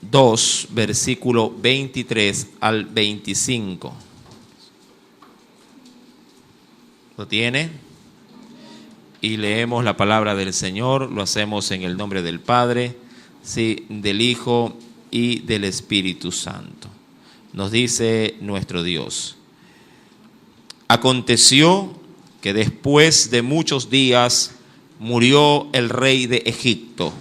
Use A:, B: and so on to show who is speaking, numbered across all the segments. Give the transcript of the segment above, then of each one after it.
A: 2, versículo 23 al 25. ¿Lo tiene? Y leemos la palabra del Señor. Lo hacemos en el nombre del Padre, sí, del Hijo y del Espíritu Santo. Nos dice nuestro Dios: aconteció que después de muchos días murió el rey de Egipto,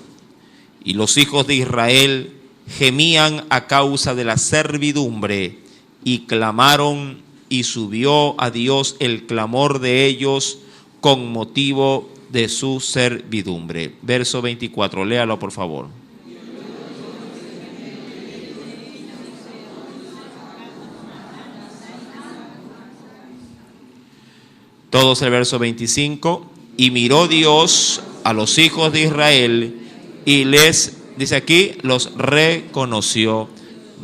A: y los hijos de Israel gemían a causa de la servidumbre, y clamaron, y subió a Dios el clamor de ellos con motivo de su servidumbre. Verso 24, léalo por favor. Todos el verso 25. Y miró Dios a los hijos de Israel y les, dice aquí, los reconoció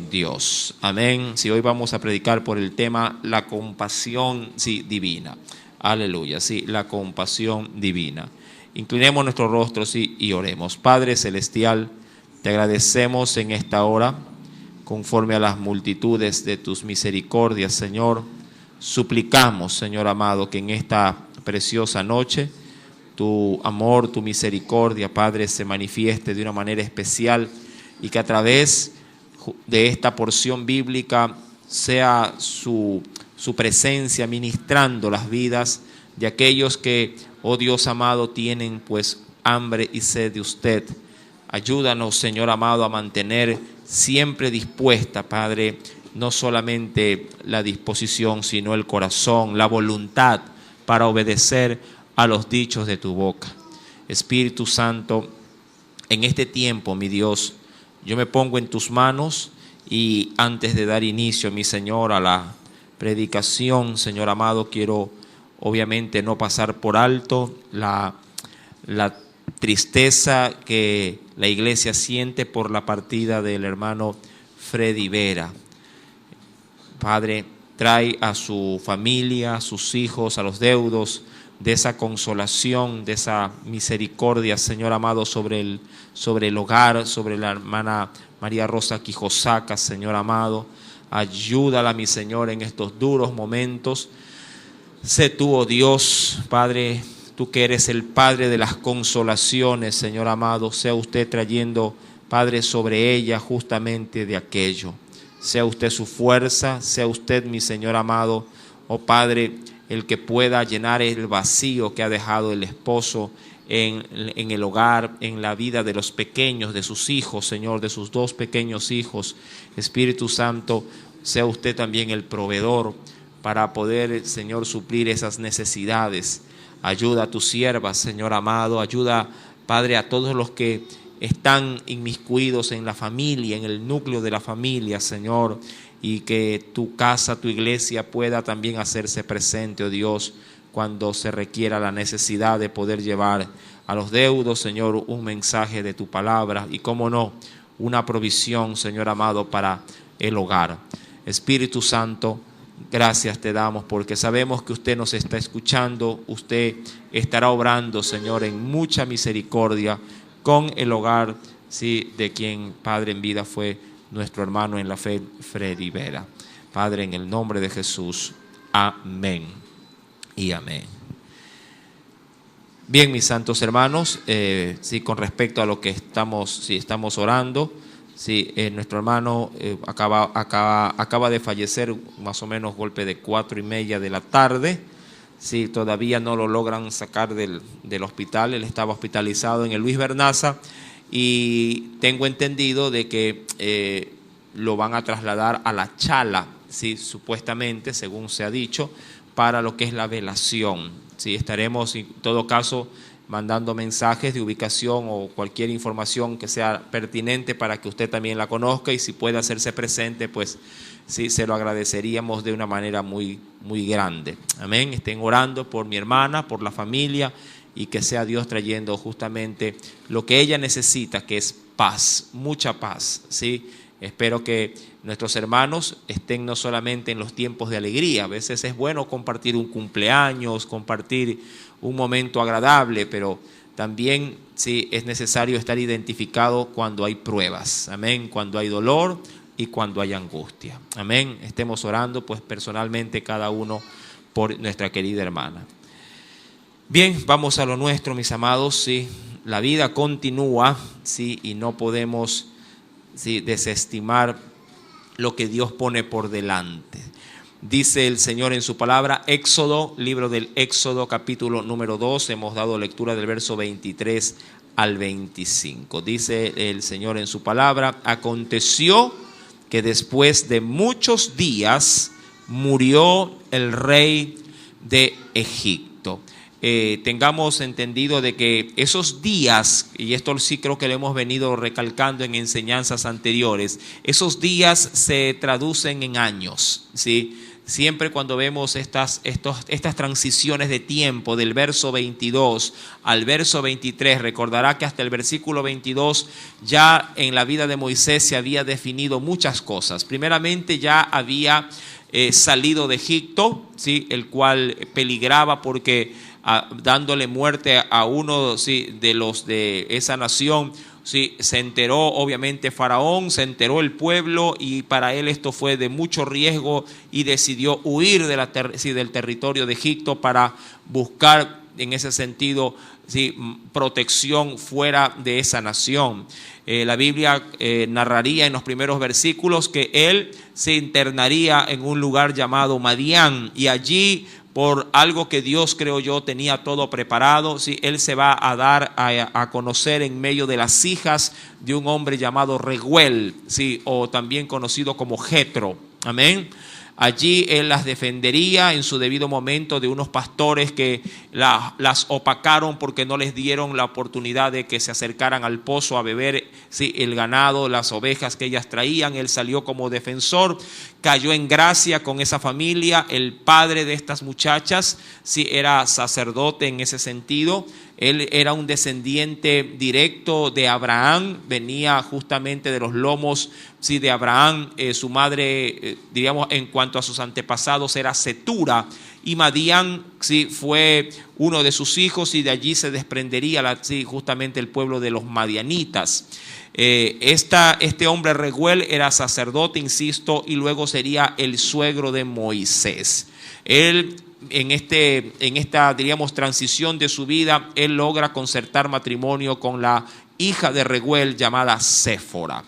A: Dios. Amén. Si hoy vamos a predicar por el tema la compasión, sí, divina. Aleluya, sí, la compasión divina. Inclinemos nuestros rostros, sí, y oremos. Padre celestial, te agradecemos en esta hora, conforme a las multitudes de tus misericordias, Señor. Suplicamos, Señor amado, que en esta preciosa noche tu amor, tu misericordia, Padre, se manifieste de una manera especial, y que a través de esta porción bíblica sea su presencia ministrando las vidas de aquellos que, oh Dios amado, tienen pues hambre y sed de usted. Ayúdanos, Señor amado, a mantener siempre dispuesta, Padre, no solamente la disposición, sino el corazón, la voluntad para obedecer a los dichos de tu boca. Espíritu Santo, en este tiempo, mi Dios, yo me pongo en tus manos, y antes de dar inicio, mi Señor, a la predicación, Señor amado, quiero obviamente no pasar por alto la tristeza que la iglesia siente por la partida del hermano Freddy Vera. Padre, trae a su familia, a sus hijos, a los deudos, de esa consolación, de esa misericordia, Señor amado, sobre el hogar, sobre la hermana María Rosa Quijosaca, Señor amado. Ayúdala, mi Señor, en estos duros momentos. Sé tú, oh Dios, Padre, tú que eres el Padre de las consolaciones, Señor amado, sea usted trayendo, Padre, sobre ella justamente de aquello. Sea usted su fuerza, sea usted, mi Señor amado, oh Padre, el que pueda llenar el vacío que ha dejado el esposo en el hogar, en la vida de los pequeños, de sus hijos, Señor, de sus dos pequeños hijos. Espíritu Santo, sea usted también el proveedor para poder, Señor, suplir esas necesidades. Ayuda a tus siervas, Señor amado, ayuda, Padre, a todos los que están inmiscuidos en la familia, en el núcleo de la familia, Señor, y que tu casa, tu iglesia pueda también hacerse presente, oh Dios, cuando se requiera la necesidad de poder llevar a los deudos, Señor, un mensaje de tu palabra y, cómo no, una provisión, Señor amado, para el hogar. Espíritu Santo, gracias te damos porque sabemos que usted nos está escuchando, usted estará obrando, Señor, en mucha misericordia con el hogar, sí, de quien, Padre, en vida fue nuestro hermano en la fe, Freddy Vera. Padre, en el nombre de Jesús, amén y amén. Bien, mis santos hermanos, sí, con respecto a lo que estamos orando, sí, nuestro hermano acaba de fallecer, más o menos golpe de 4:30 de la tarde. Sí, todavía no lo logran sacar del hospital. Él estaba hospitalizado en el Luis Bernaza, y tengo entendido de que lo van a trasladar a La Chala, sí, supuestamente, según se ha dicho, para lo que es la velación. Sí, estaremos en todo caso mandando mensajes de ubicación o cualquier información que sea pertinente para que usted también la conozca, y si puede hacerse presente, pues sí, se lo agradeceríamos de una manera muy, muy grande. Amén. Estén orando por mi hermana, por la familia, y que sea Dios trayendo justamente lo que ella necesita, que es paz, mucha paz, ¿sí? Espero que nuestros hermanos estén no solamente en los tiempos de alegría. A veces es bueno compartir un cumpleaños, compartir un momento agradable, pero también sí, es necesario estar identificado cuando hay pruebas, amén, cuando hay dolor y cuando hay angustia, amén. Estemos orando pues personalmente cada uno por nuestra querida hermana. Bien, vamos a lo nuestro, mis amados, sí, la vida continúa, sí, y no podemos sí, desestimar lo que Dios pone por delante. Dice el Señor en su palabra, Éxodo, libro del Éxodo, capítulo número 2, hemos dado lectura del verso 23 al 25. Dice el Señor en su palabra, aconteció que después de muchos días murió el rey de Egipto. Tengamos entendido de que esos días, y esto sí creo que lo hemos venido recalcando en enseñanzas anteriores, esos días se traducen en años, ¿sí? Siempre cuando vemos estas transiciones de tiempo del verso 22 al verso 23, recordará que hasta el versículo 22 ya en la vida de Moisés se había definido muchas cosas. Primeramente ya había salido de Egipto, ¿sí? El cual peligraba porque dándole muerte a uno ¿sí? de los de esa nación. Sí, se enteró obviamente Faraón, se enteró el pueblo y para él esto fue de mucho riesgo y decidió huir del territorio de Egipto para buscar en ese sentido sí, protección fuera de esa nación. La Biblia narraría en los primeros versículos que él se internaría en un lugar llamado Madián y allí por algo que Dios, creo yo, tenía todo preparado, ¿sí? Él se va a dar a conocer en medio de las hijas de un hombre llamado Reguel, ¿sí? O también conocido como Jetro, amén. Allí él las defendería en su debido momento de unos pastores que las opacaron porque no les dieron la oportunidad de que se acercaran al pozo a beber sí, el ganado, las ovejas que ellas traían. Él salió como defensor, cayó en gracia con esa familia. El padre de estas muchachas sí, era sacerdote en ese sentido. Él era un descendiente directo de Abraham, venía justamente de los lomos sí, de Abraham. Su madre, diríamos, en cuanto a sus antepasados, era Cetura. Y Madián sí, fue uno de sus hijos y de allí se desprendería sí, justamente el pueblo de los madianitas. Este hombre Reguel era sacerdote, insisto, y luego sería el suegro de Moisés. Él en esta, diríamos, transición de su vida, él logra concertar matrimonio con la hija de Reguel llamada Séfora.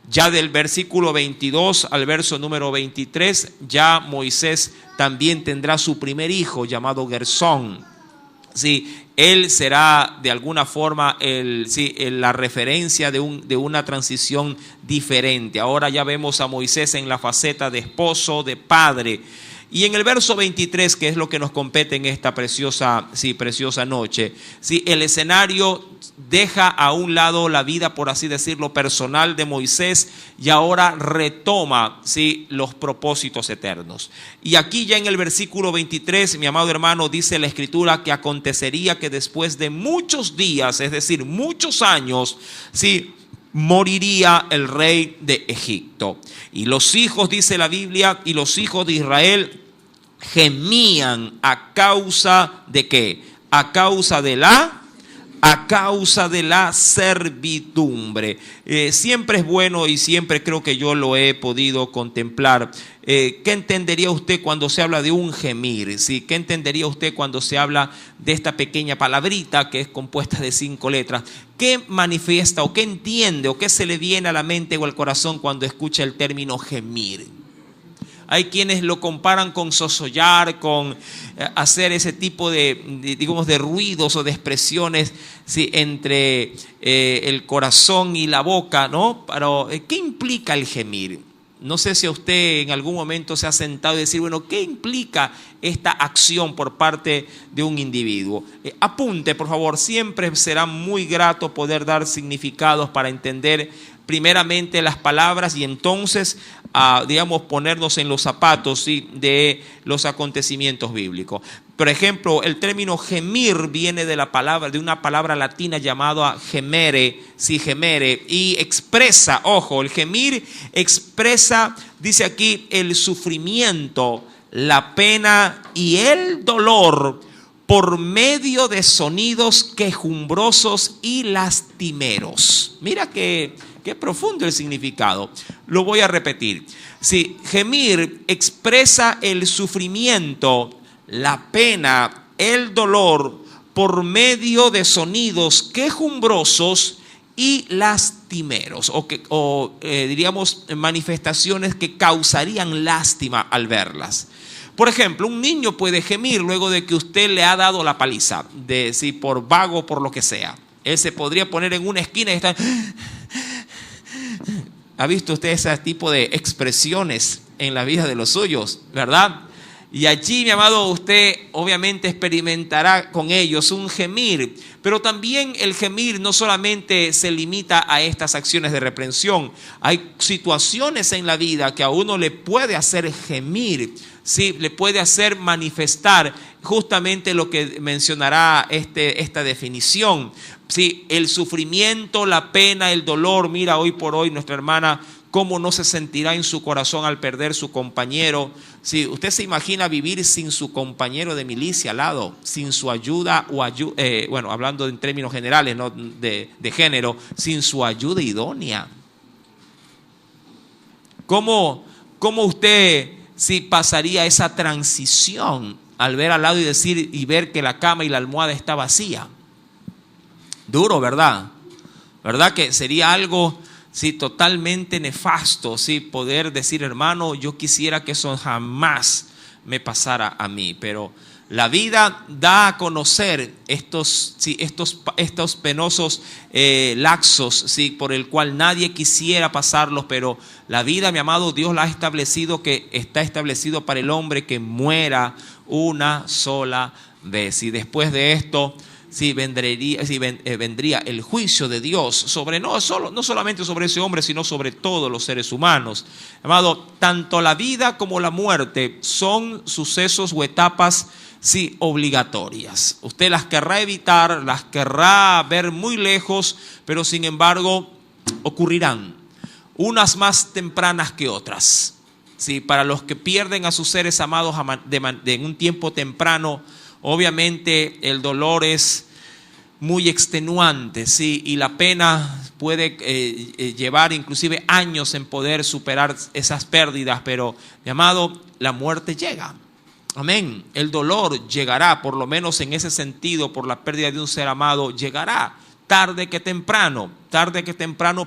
A: Ya del versículo 22 al verso número 23, ya Moisés también tendrá su primer hijo llamado Gersón. Sí, él será de alguna forma la referencia de una transición diferente. Ahora ya vemos a Moisés en la faceta de esposo, de padre. Y en el verso 23, que es lo que nos compete en esta preciosa noche, ¿sí? El escenario deja a un lado la vida, por así decirlo, personal de Moisés y ahora retoma ¿sí? los propósitos eternos. Y aquí ya en el versículo 23, mi amado hermano, dice la Escritura que acontecería que después de muchos días, es decir, muchos años, ¿sí? moriría el rey de Egipto. Y los hijos, dice la Biblia, y los hijos de Israel gemían a causa de ¿qué? A causa de la servidumbre. Siempre es bueno y siempre creo que yo lo he podido contemplar. ¿Qué entendería usted cuando se habla de un gemir? ¿Sí? ¿Qué entendería usted cuando se habla de esta pequeña palabrita que es compuesta de 5 letras? ¿Qué manifiesta o qué entiende o qué se le viene a la mente o al corazón cuando escucha el término gemir? Hay quienes lo comparan con sosollar, con hacer ese tipo de ruidos o de expresiones ¿sí? entre el corazón y la boca, ¿no? Pero, ¿qué implica el gemir? No sé si a usted en algún momento se ha sentado y decir, bueno, ¿qué implica esta acción por parte de un individuo? Apunte, por favor, siempre será muy grato poder dar significados para entender primeramente las palabras y entonces, digamos, ponernos en los zapatos ¿sí? de los acontecimientos bíblicos. Por ejemplo, el término gemir viene de una palabra latina llamada gemere, sí, gemere, y expresa, ojo, el gemir expresa, dice aquí, el sufrimiento, la pena y el dolor por medio de sonidos quejumbrosos y lastimeros. Mira qué profundo el significado. Lo voy a repetir. Sí, gemir expresa el sufrimiento, la pena, el dolor por medio de sonidos quejumbrosos y lastimeros, diríamos manifestaciones que causarían lástima al verlas. Por ejemplo, un niño puede gemir luego de que usted le ha dado la paliza, si por vago o por lo que sea. Él se podría poner en una esquina y estar... ¿Ha visto usted ese tipo de expresiones en la vida de los suyos, verdad? Y allí, mi amado, usted obviamente experimentará con ellos un gemir. Pero también el gemir no solamente se limita a estas acciones de reprensión. Hay situaciones en la vida que a uno le puede hacer gemir, ¿sí? Le puede hacer manifestar justamente lo que mencionará esta definición. Sí, el sufrimiento, la pena, el dolor. Mira, hoy por hoy nuestra hermana, cómo no se sentirá en su corazón al perder su compañero. Si usted se imagina vivir sin su compañero de milicia al lado, sin su ayuda bueno, hablando en términos generales, no de género, sin su ayuda idónea. ¿Cómo usted pasaría esa transición al ver al lado y ver que la cama y la almohada está vacía? Duro, ¿verdad? ¿Verdad que sería algo totalmente nefasto, poder decir, hermano, yo quisiera que eso jamás me pasara a mí? Pero la vida da a conocer estos penosos lapsos, por el cual nadie quisiera pasarlos, pero la vida, mi amado, Dios la ha establecido, que está establecido para el hombre que muera una sola vez. Y después de esto, vendría el juicio de Dios sobre no solamente sobre ese hombre, sino sobre todos los seres humanos. Amado, tanto la vida como la muerte son sucesos o etapas obligatorias. Usted las querrá evitar, las querrá ver muy lejos, pero sin embargo ocurrirán, unas más tempranas que otras. Para los que pierden a sus seres amados en un tiempo temprano, obviamente el dolor es muy extenuante, y la pena puede llevar inclusive años en poder superar esas pérdidas, pero, mi amado, la muerte llega. Amén. El dolor llegará, por lo menos en ese sentido, por la pérdida de un ser amado, llegará. Tarde que temprano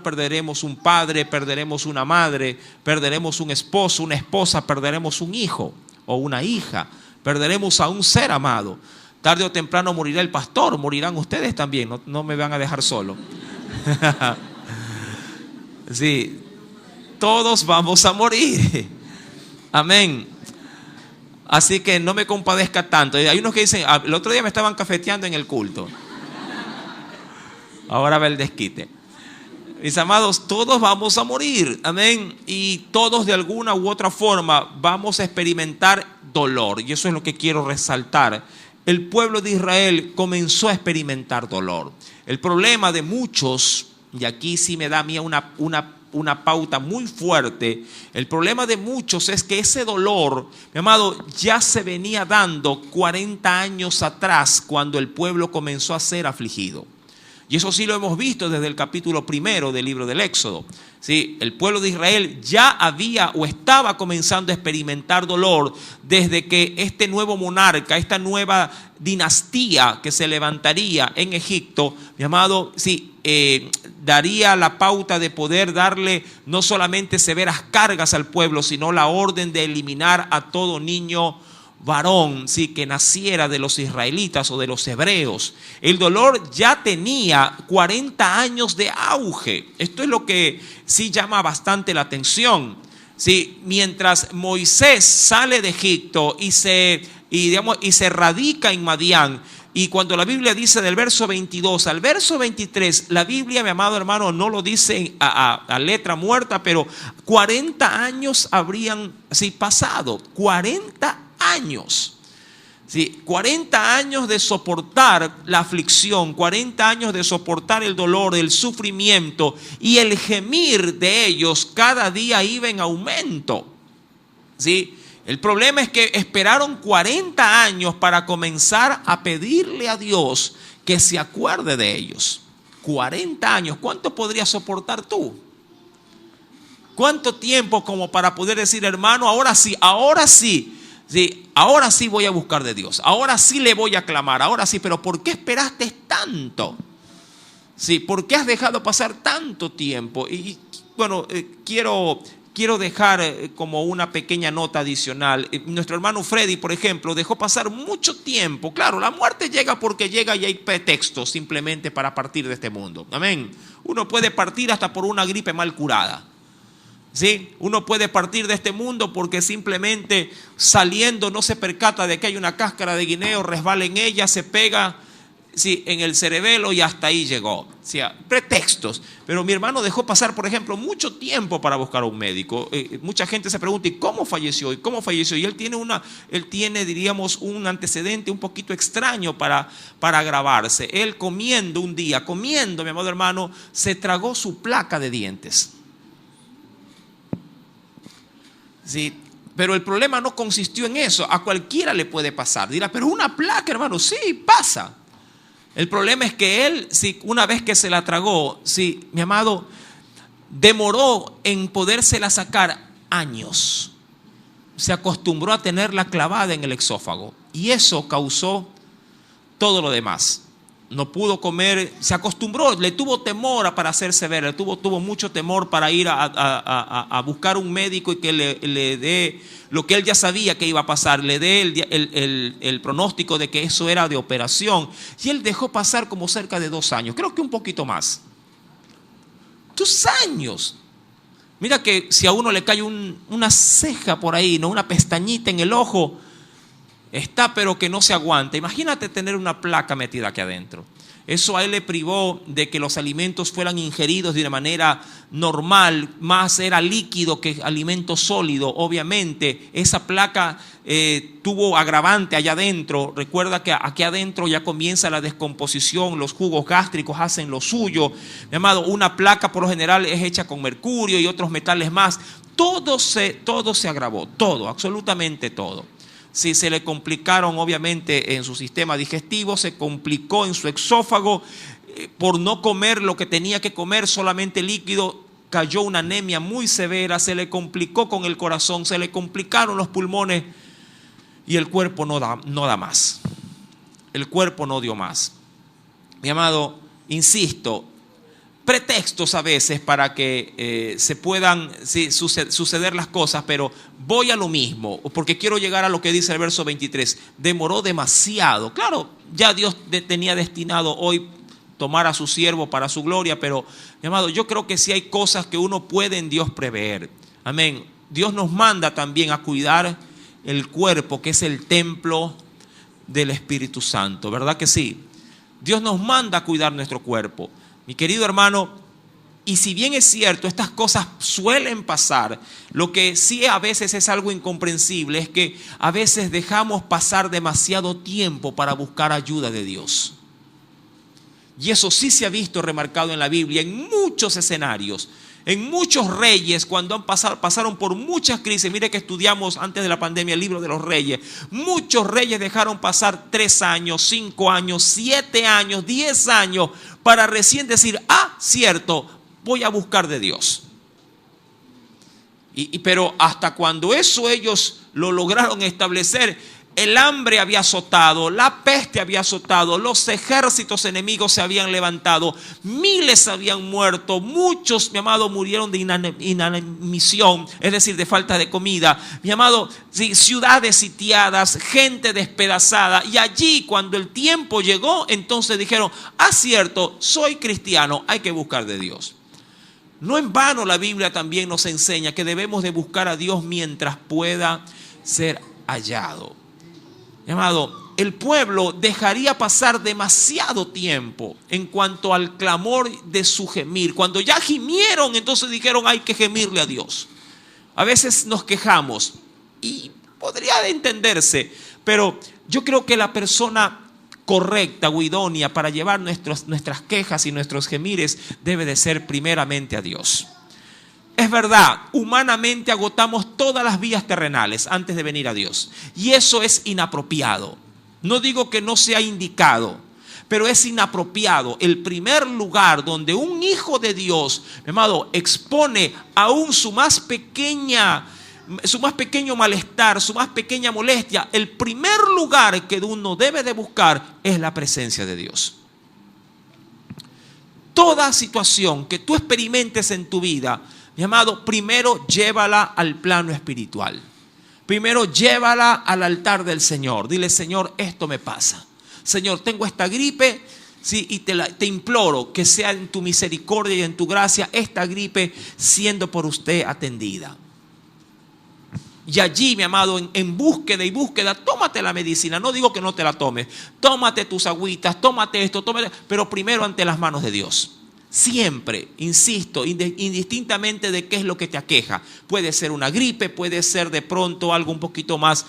A: perderemos un padre, perderemos una madre, perderemos un esposo, una esposa, perderemos un hijo o una hija. Perderemos a un ser amado. Tarde o temprano morirá el pastor, morirán ustedes también, no me van a dejar solo. Sí, todos vamos a morir. Amén. Así que no me compadezca tanto. Hay unos que dicen, el otro día me estaban cafeteando en el culto. Ahora va el desquite. Mis amados, todos vamos a morir, amén, y todos de alguna u otra forma vamos a experimentar dolor, y eso es lo que quiero resaltar. El pueblo de Israel comenzó a experimentar dolor. El problema de muchos, y aquí sí me da a mí una pauta muy fuerte, el problema de muchos es que ese dolor, mi amado, ya se venía dando 40 años atrás, cuando el pueblo comenzó a ser afligido. Y eso sí lo hemos visto desde el capítulo 1 del libro del Éxodo. Sí, el pueblo de Israel ya había o estaba comenzando a experimentar dolor desde que este nuevo monarca, esta nueva dinastía que se levantaría en Egipto, mi amado, daría la pauta de poder darle no solamente severas cargas al pueblo, sino la orden de eliminar a todo niño varón, que naciera de los israelitas o de los hebreos. El dolor ya tenía 40 años de auge. Esto es lo que sí llama bastante la atención. Mientras Moisés sale de Egipto y se radica en Madián, y cuando la Biblia dice del verso 22 al verso 23, la Biblia, mi amado hermano, no lo dice a letra muerta, pero 40 años habrían pasado. 40 años. 40 años de soportar la aflicción, 40 años de soportar el dolor, el sufrimiento, y el gemir de ellos cada día iba en aumento. El problema es que esperaron 40 años para comenzar a pedirle a Dios que se acuerde de ellos. 40 años, ¿cuánto podrías soportar tú? ¿Cuánto tiempo como para poder decir, hermano, ahora sí, ahora sí voy a buscar de Dios, ahora sí le voy a clamar, ahora sí, pero ¿por qué esperaste tanto? Sí, ¿por qué has dejado pasar tanto tiempo? Y bueno, quiero dejar como una pequeña nota adicional. Nuestro hermano Freddy, por ejemplo, dejó pasar mucho tiempo. Claro, la muerte llega porque llega y hay pretextos simplemente para partir de este mundo. Amén. Uno puede partir hasta por una gripe mal curada. ¿Sí? Uno puede partir de este mundo porque simplemente saliendo no se percata de que hay una cáscara de guineo, resbala en ella, se pega, sí, en el cerebelo y hasta ahí llegó. O sea, pretextos. Pero mi hermano dejó pasar, por ejemplo, mucho tiempo para buscar a un médico. Mucha gente se pregunta, ¿y cómo falleció? ¿Y cómo falleció? Y él tiene, diríamos, un antecedente un poquito extraño para agravarse. Él comiendo un día, mi amado hermano, se tragó su placa de dientes. Sí, pero el problema no consistió en eso. A cualquiera le puede pasar. Dirá, pero una placa, hermano, sí, pasa. El problema es que él, sí, una vez que se la tragó, sí, mi amado, demoró en podérsela sacar años. Se acostumbró a tenerla clavada en el exófago y eso causó todo lo demás. No pudo comer, se acostumbró, le tuvo temor para hacerse ver, tuvo mucho temor para ir a buscar un médico y que le dé lo que él ya sabía que iba a pasar, le dé el pronóstico de que eso era de operación. Y él dejó pasar como cerca de 2 años, creo que un poquito más. 2 años. Mira que si a uno le cae una ceja por ahí, ¿no? Una pestañita en el ojo, está pero que no se aguanta. Imagínate tener una placa metida aquí adentro. Eso a él le privó de que los alimentos fueran ingeridos de una manera normal, más era líquido que alimento sólido. Obviamente esa placa tuvo agravante allá adentro. Recuerda que aquí adentro ya comienza la descomposición, los jugos gástricos hacen lo suyo. Mi amado, una placa por lo general es hecha con mercurio y otros metales más. Todo se agravó, todo, absolutamente todo. Sí, se le complicaron obviamente en su sistema digestivo, se complicó en su exófago, por no comer lo que tenía que comer, solamente líquido, cayó una anemia muy severa, se le complicó con el corazón, se le complicaron los pulmones y el cuerpo no da más. El cuerpo no dio más. Mi amado, insisto, pretextos a veces para que se puedan suceder las cosas, pero voy a lo mismo, porque quiero llegar a lo que dice el verso 23. Demoró demasiado. Claro, ya Dios tenía destinado hoy tomar a su siervo para su gloria, pero, mi amado, yo creo que sí hay cosas que uno puede en Dios prever. Amén. Dios nos manda también a cuidar el cuerpo, que es el templo del Espíritu Santo, ¿verdad que sí? Dios nos manda a cuidar nuestro cuerpo. Mi querido hermano, y si bien es cierto, estas cosas suelen pasar, lo que sí a veces es algo incomprensible es que a veces dejamos pasar demasiado tiempo para buscar ayuda de Dios. Y eso sí se ha visto remarcado en la Biblia, en muchos escenarios, en muchos reyes, cuando pasaron por muchas crisis. Mire que estudiamos antes de la pandemia el libro de los reyes. Muchos reyes dejaron pasar 3 años, 5 años, 7 años, 10 años para recién decir, cierto, voy a buscar de Dios. Pero hasta cuando eso ellos lo lograron establecer, el hambre había azotado, la peste había azotado, los ejércitos enemigos se habían levantado, miles habían muerto, muchos, mi amado, murieron de inanición, es decir, de falta de comida. Mi amado, ciudades sitiadas, gente despedazada. Y allí, cuando el tiempo llegó, entonces dijeron, cierto, soy cristiano, hay que buscar de Dios. No en vano la Biblia también nos enseña que debemos de buscar a Dios mientras pueda ser hallado. Mi amado, el pueblo dejaría pasar demasiado tiempo en cuanto al clamor de su gemir. Cuando ya gimieron, entonces dijeron, hay que gemirle a Dios. A veces nos quejamos y podría entenderse, pero yo creo que la persona correcta o idónea para llevar nuestras quejas y nuestros gemires debe de ser primeramente a Dios. Es verdad, humanamente agotamos todas las vías terrenales antes de venir a Dios. Y eso es inapropiado. No digo que no sea indicado, pero es inapropiado. El primer lugar donde un hijo de Dios, mi amado, expone aún su más pequeño malestar, su más pequeña molestia, el primer lugar que uno debe de buscar es la presencia de Dios. Toda situación que tú experimentes en tu vida, mi amado, primero llévala al plano espiritual. Primero llévala al altar del Señor. Dile: Señor, esto me pasa. Señor, tengo esta gripe, sí, y te imploro que sea en tu misericordia y en tu gracia esta gripe siendo por usted atendida. Y allí, mi amado, en búsqueda, tómate la medicina. No digo que no te la tomes. Tómate tus agüitas, tómate esto, pero primero ante las manos de Dios. Siempre, insisto, indistintamente de qué es lo que te aqueja. Puede ser una gripe, puede ser de pronto algo un poquito más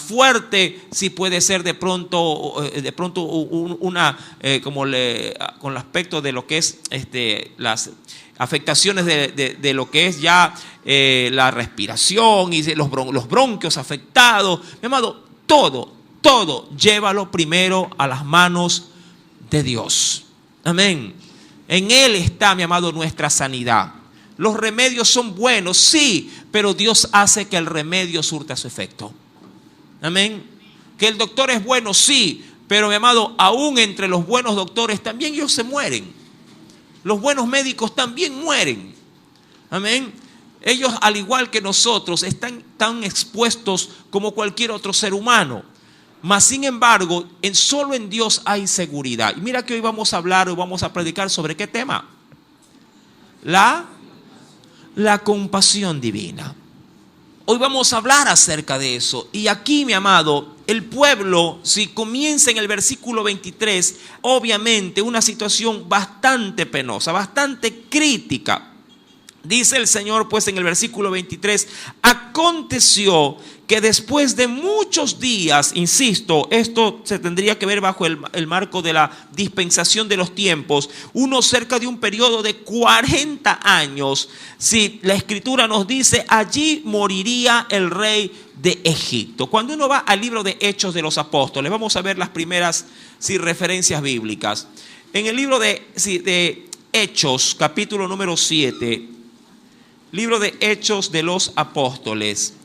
A: fuerte, sí, puede ser de pronto con el aspecto de lo que es las afectaciones de lo que es ya la respiración y los bronquios afectados. Mi amado, todo llévalo primero a las manos de Dios. Amén. En Él está, mi amado, nuestra sanidad. Los remedios son buenos, sí, pero Dios hace que el remedio surta su efecto. Amén. Que el doctor es bueno, sí, pero, mi amado, aún entre los buenos doctores también ellos se mueren. Los buenos médicos también mueren. Amén. Ellos, al igual que nosotros, están tan expuestos como cualquier otro ser humano. Mas, sin embargo, solo en Dios hay seguridad. Y mira que hoy vamos a predicar sobre ¿qué tema? La compasión divina. Hoy vamos a hablar acerca de eso. Y aquí, mi amado, el pueblo, si comienza en el versículo 23, obviamente una situación bastante penosa, bastante crítica. Dice el Señor, pues, en el versículo 23, aconteció que después de muchos días, insisto, esto se tendría que ver bajo el marco de la dispensación de los tiempos, cerca de un periodo de 40 años, si la Escritura nos dice, allí moriría el rey de Egipto. Cuando uno va al libro de Hechos de los Apóstoles, vamos a ver las primeras referencias bíblicas. En el libro de Hechos, capítulo número 7, libro de Hechos de los Apóstoles,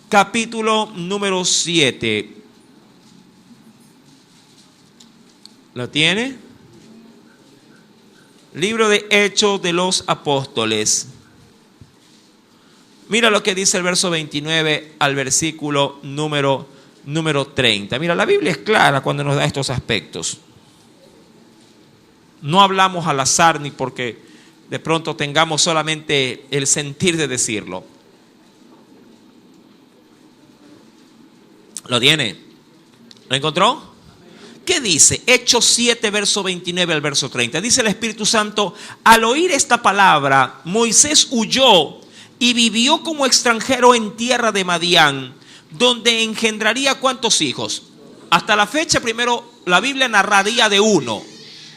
A: capítulo número 7. ¿Lo tiene? Libro de Hechos de los Apóstoles. Mira lo que dice el verso 29 al versículo número 30. Mira, la Biblia es clara cuando nos da estos aspectos. No hablamos al azar ni porque de pronto tengamos solamente el sentir de decirlo. ¿Lo tiene? ¿Lo encontró? ¿Qué dice? Hechos 7, verso 29 al verso 30. Dice el Espíritu Santo: al oír esta palabra, Moisés huyó y vivió como extranjero en tierra de Madián, donde engendraría ¿cuántos hijos? Hasta la fecha, primero, la Biblia narraría de uno.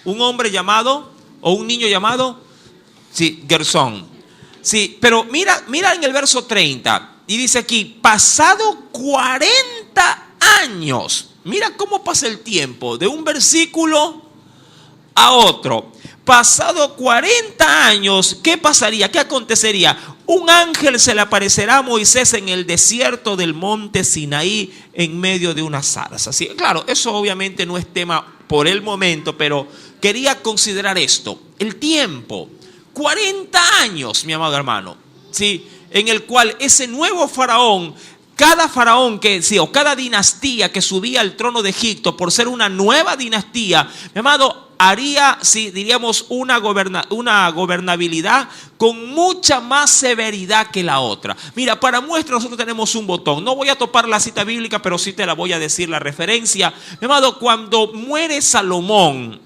A: Un hombre llamado, o un niño llamado, Gersón. Sí, pero mira en el verso 30. Y dice aquí, pasado 40 años. Mira cómo pasa el tiempo de un versículo a otro. Pasado 40 años, ¿qué pasaría? ¿Qué acontecería? Un ángel se le aparecerá a Moisés en el desierto del monte Sinaí en medio de una zarza. Así, claro, eso obviamente no es tema por el momento, pero quería considerar esto. El tiempo, 40 años, mi amado hermano, ¿sí? En el cual ese nuevo faraón, cada faraón o cada dinastía que subía al trono de Egipto por ser una nueva dinastía, mi amado, haría, diríamos, una gobernabilidad con mucha más severidad que la otra. Mira, para muestra nosotros tenemos un botón. No voy a topar la cita bíblica, pero sí te la voy a decir la referencia. Mi amado, cuando muere Salomón,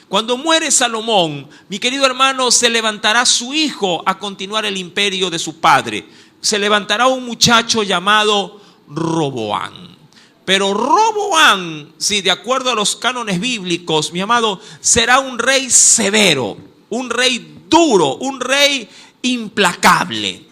A: cuando muere Salomón, mi querido hermano, se levantará su hijo a continuar el imperio de su padre. Se levantará un muchacho llamado Roboam. Pero Roboam, de acuerdo a los cánones bíblicos, mi amado, será un rey severo, un rey duro, un rey implacable.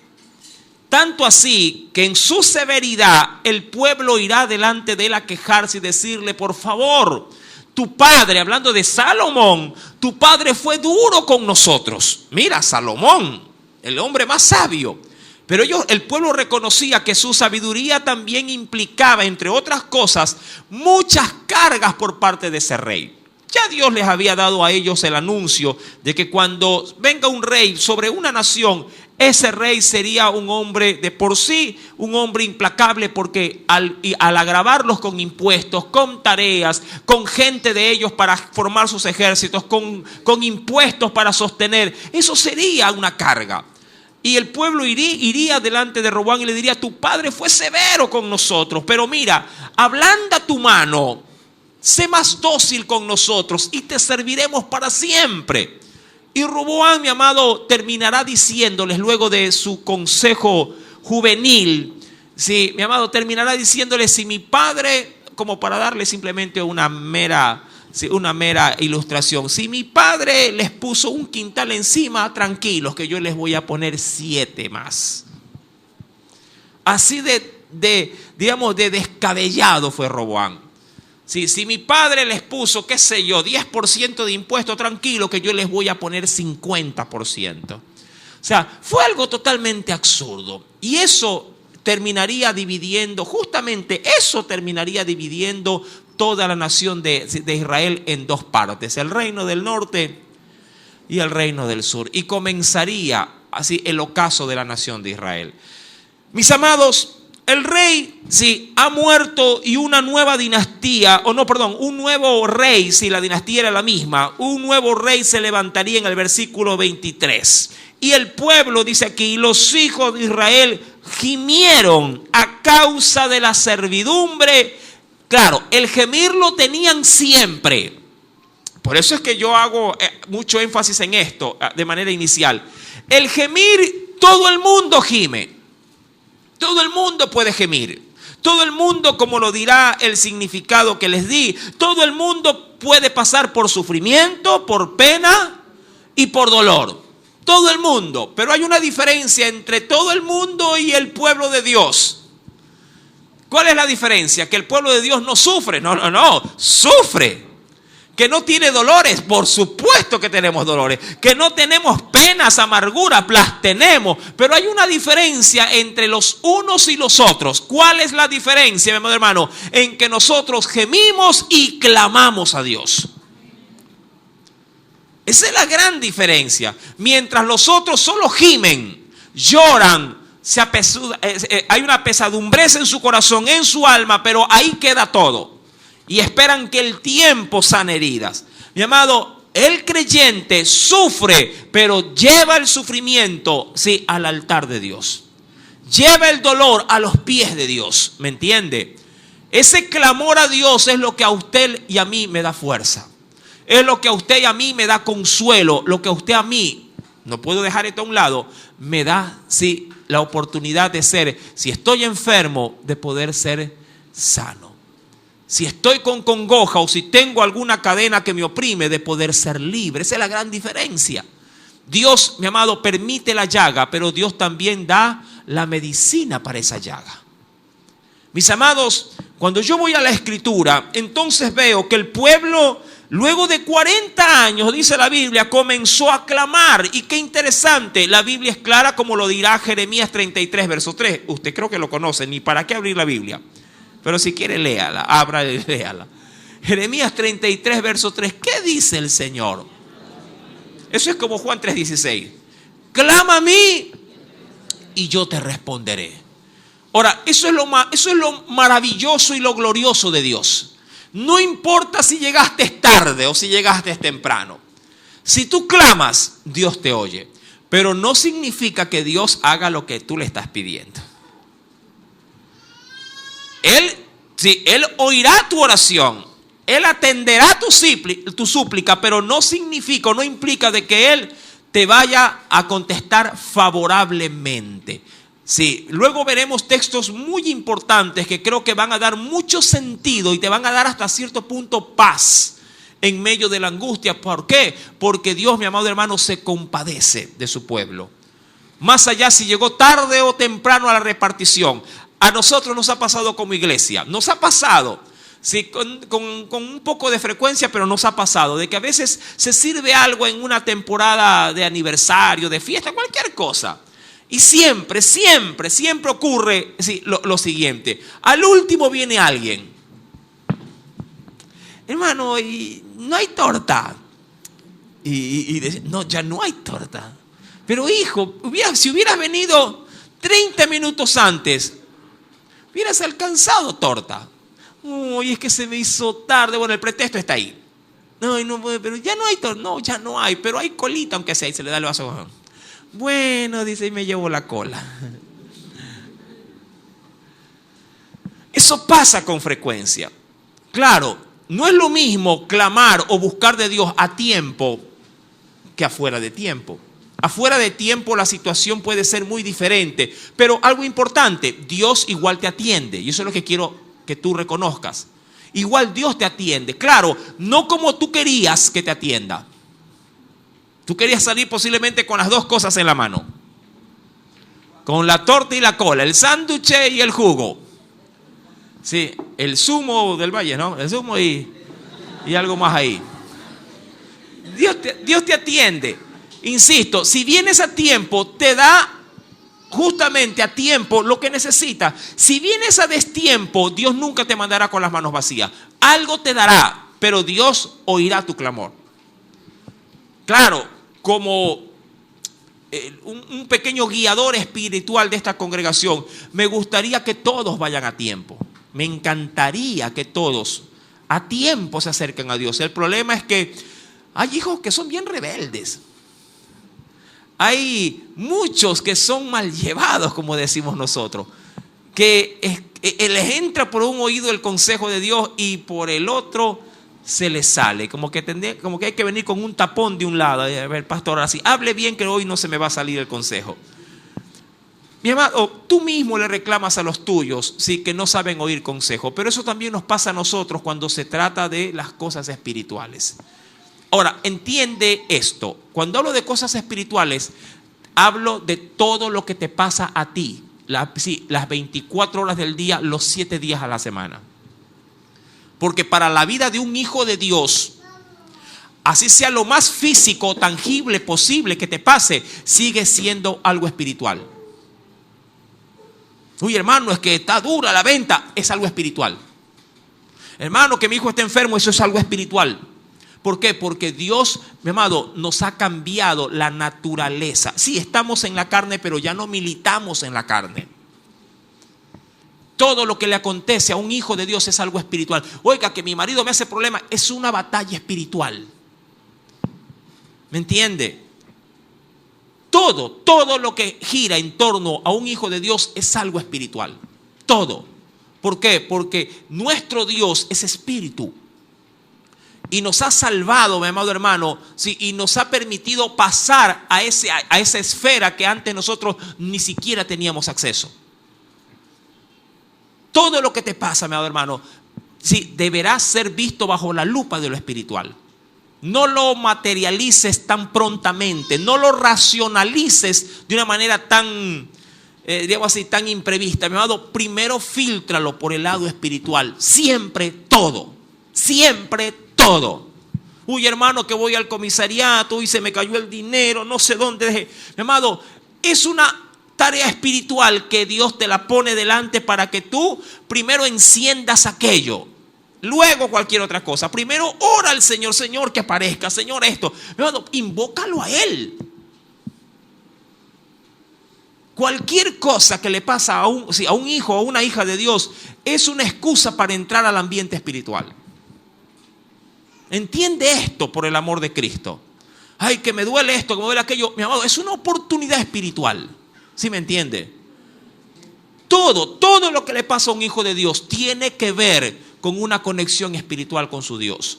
A: Tanto así que en su severidad el pueblo irá delante de él a quejarse y decirle: por favor, tu padre, hablando de Salomón, tu padre fue duro con nosotros. Mira, Salomón, el hombre más sabio. Pero el pueblo reconocía que su sabiduría también implicaba, entre otras cosas, muchas cargas por parte de ese rey. Ya Dios les había dado a ellos el anuncio de que cuando venga un rey sobre una nación, ese rey sería un hombre de por sí, un hombre implacable, porque al agravarlos con impuestos, con tareas, con gente de ellos para formar sus ejércitos, con impuestos para sostener, eso sería una carga. Y el pueblo iría delante de Roboam y le diría: tu padre fue severo con nosotros, pero mira, ablanda tu mano, sé más dócil con nosotros y te serviremos para siempre. Y Roboam, mi amado, terminará diciéndoles, luego de su consejo juvenil, sí, mi amado, terminará diciéndoles: si mi padre, como para darle simplemente una mera ilustración, si mi padre les puso un quintal encima, tranquilos, que yo les voy a poner 7 más. Así digamos, de descabellado fue Roboam. Sí, si mi padre les puso, qué sé yo, 10% de impuesto, tranquilo, que yo les voy a poner 50%. O sea, fue algo totalmente absurdo. Y eso terminaría dividiendo, justamente eso terminaría dividiendo toda la nación de Israel en 2 partes: el reino del norte y el reino del sur. Y comenzaría así el ocaso de la nación de Israel. Mis amados, el rey, sí, ha muerto y una nueva dinastía, un nuevo rey, si la dinastía era la misma, un nuevo rey se levantaría en el versículo 23. Y el pueblo, dice aquí, los hijos de Israel gimieron a causa de la servidumbre. Claro, el gemir lo tenían siempre. Por eso es que yo hago mucho énfasis en esto de manera inicial. El gemir, todo el mundo gime. Todo el mundo puede gemir. Todo el mundo, como lo dirá el significado que les di, todo el mundo puede pasar por sufrimiento, por pena y por dolor. Todo el mundo. Pero hay una diferencia entre todo el mundo y el pueblo de Dios. ¿Cuál es la diferencia? Que el pueblo de Dios no sufre. No, sufre. Que no tiene dolores, por supuesto que tenemos dolores. Que no tenemos penas, amarguras, las tenemos. Pero hay una diferencia entre los unos y los otros. ¿Cuál es la diferencia, mi amado hermano? En que nosotros gemimos y clamamos a Dios. Esa es la gran diferencia. Mientras los otros solo gimen, lloran, hay una pesadumbrez en su corazón, en su alma, pero ahí queda todo. Y esperan que el tiempo sane heridas. Mi amado, el creyente sufre, pero lleva el sufrimiento, sí, al altar de Dios. Lleva el dolor a los pies de Dios. ¿Me entiende? Ese clamor a Dios es lo que a usted y a mí me da fuerza. Es lo que a usted y a mí me da consuelo. Lo que a usted a mí, no puedo dejar esto a un lado, me da, sí, la oportunidad de ser, si estoy enfermo, de poder ser sano. Si estoy con congoja o si tengo alguna cadena que me oprime, de poder ser libre. Esa es la gran diferencia. Dios, mi amado, permite la llaga, pero Dios también da la medicina para esa llaga. Mis amados, cuando yo voy a la Escritura, entonces veo que el pueblo, luego de 40 años, dice la Biblia, comenzó a clamar. Y qué interesante, la Biblia es clara, como lo dirá Jeremías 33, verso 3. Usted creo que lo conoce, ni para qué abrir la Biblia. Pero si quiere, léala, ábrala y léala. Jeremías 33, verso 3. ¿Qué dice el Señor? Eso es como Juan 3:16. Clama a mí y yo te responderé. Ahora, eso es lo maravilloso y lo glorioso de Dios. No importa si llegaste tarde o si llegaste temprano. Si tú clamas, Dios te oye. Pero no significa que Dios haga lo que tú le estás pidiendo. Él oirá tu oración, Él atenderá tu súplica, pero no significa o no implica de que Él te vaya a contestar favorablemente. Sí, luego veremos textos muy importantes que creo que van a dar mucho sentido y te van a dar hasta cierto punto paz en medio de la angustia. ¿Por qué? Porque Dios, mi amado hermano, se compadece de su pueblo. Más allá si llegó tarde o temprano a la repartición. A nosotros nos ha pasado como iglesia. Nos ha pasado, sí, con un poco de frecuencia, pero nos ha pasado. De que a veces se sirve algo en una temporada de aniversario, de fiesta, cualquier cosa. Y siempre ocurre lo siguiente. Al último viene alguien. Hermano, y no hay torta. Y dice, no, ya no hay torta. Pero hijo, si hubieras venido 30 minutos antes, hubieras alcanzado torta. Uy, es que se me hizo tarde. Bueno, el pretexto está ahí. No, pero ya no hay torta. No, ya no hay, pero hay colita, aunque sea, y se le da el vaso. Bueno, dice, y me llevo la cola. Eso pasa con frecuencia. Claro, no es lo mismo clamar o buscar de Dios a tiempo que afuera de tiempo. Afuera de tiempo la situación puede ser muy diferente, pero algo importante, Dios igual te atiende, y eso es lo que quiero que tú reconozcas. Igual Dios te atiende, claro, no como tú querías que te atienda. Tú querías salir posiblemente con las dos cosas en la mano, con la torta y la cola, el sándwich y el jugo. Sí, el zumo del valle, ¿no? El zumo y algo más ahí. Dios te atiende. Insisto, si vienes a tiempo, te da justamente a tiempo lo que necesitas. Si vienes a destiempo, Dios nunca te mandará con las manos vacías. Algo te dará, pero Dios oirá tu clamor. Claro, como un pequeño guiador espiritual de esta congregación, me gustaría que todos vayan a tiempo. Me encantaría que todos a tiempo se acerquen a Dios. El problema es que hay hijos que son bien rebeldes. Hay muchos que son mal llevados, como decimos nosotros, que les entra por un oído el consejo de Dios y por el otro se les sale. Como que hay que venir con un tapón de un lado. A ver, pastor, así, hable bien que hoy no se me va a salir el consejo. Mi amado, tú mismo le reclamas a los tuyos, sí, que no saben oír consejo, pero eso también nos pasa a nosotros cuando se trata de las cosas espirituales. Ahora, entiende esto. Cuando hablo de cosas espirituales, hablo de todo lo que te pasa a ti. Las 24 horas del día, los 7 días a la semana. Porque para la vida de un hijo de Dios, así sea lo más físico, tangible posible que te pase, sigue siendo algo espiritual. Uy, hermano, es que está dura la venta, es algo espiritual. Hermano, que mi hijo está enfermo, eso es algo espiritual. ¿Por qué? Porque Dios, mi amado, nos ha cambiado la naturaleza. Sí, estamos en la carne, pero ya no militamos en la carne. Todo lo que le acontece a un hijo de Dios es algo espiritual. Oiga, que mi marido me hace problema, es una batalla espiritual. ¿Me entiende? Todo lo que gira en torno a un hijo de Dios es algo espiritual. Todo. ¿Por qué? Porque nuestro Dios es espíritu. Y nos ha salvado, mi amado hermano, ¿sí? Y nos ha permitido pasar a esa esfera que antes nosotros ni siquiera teníamos acceso. Todo lo que te pasa, mi amado hermano, sí, deberá ser visto bajo la lupa de lo espiritual. No lo materialices tan prontamente, no lo racionalices de una manera tan, digamos así, tan imprevista. Mi amado, primero fíltralo por el lado espiritual. Siempre todo. Uy, hermano, que voy al comisariato y se me cayó el dinero, no sé dónde dejé. Mi amado, es una tarea espiritual que Dios te la pone delante para que tú primero enciendas aquello. Luego cualquier otra cosa. Primero ora al Señor, Señor, que aparezca, Señor, esto. Mi hermano, invócalo a Él. Cualquier cosa que le pasa a un hijo o a una hija de Dios es una excusa para entrar al ambiente espiritual. Entiende esto por el amor de Cristo. Ay, que me duele esto, que me duele aquello. Mi amado, es una oportunidad espiritual. ¿Sí me entiende? Todo lo que le pasa a un hijo de Dios tiene que ver con una conexión espiritual con su Dios.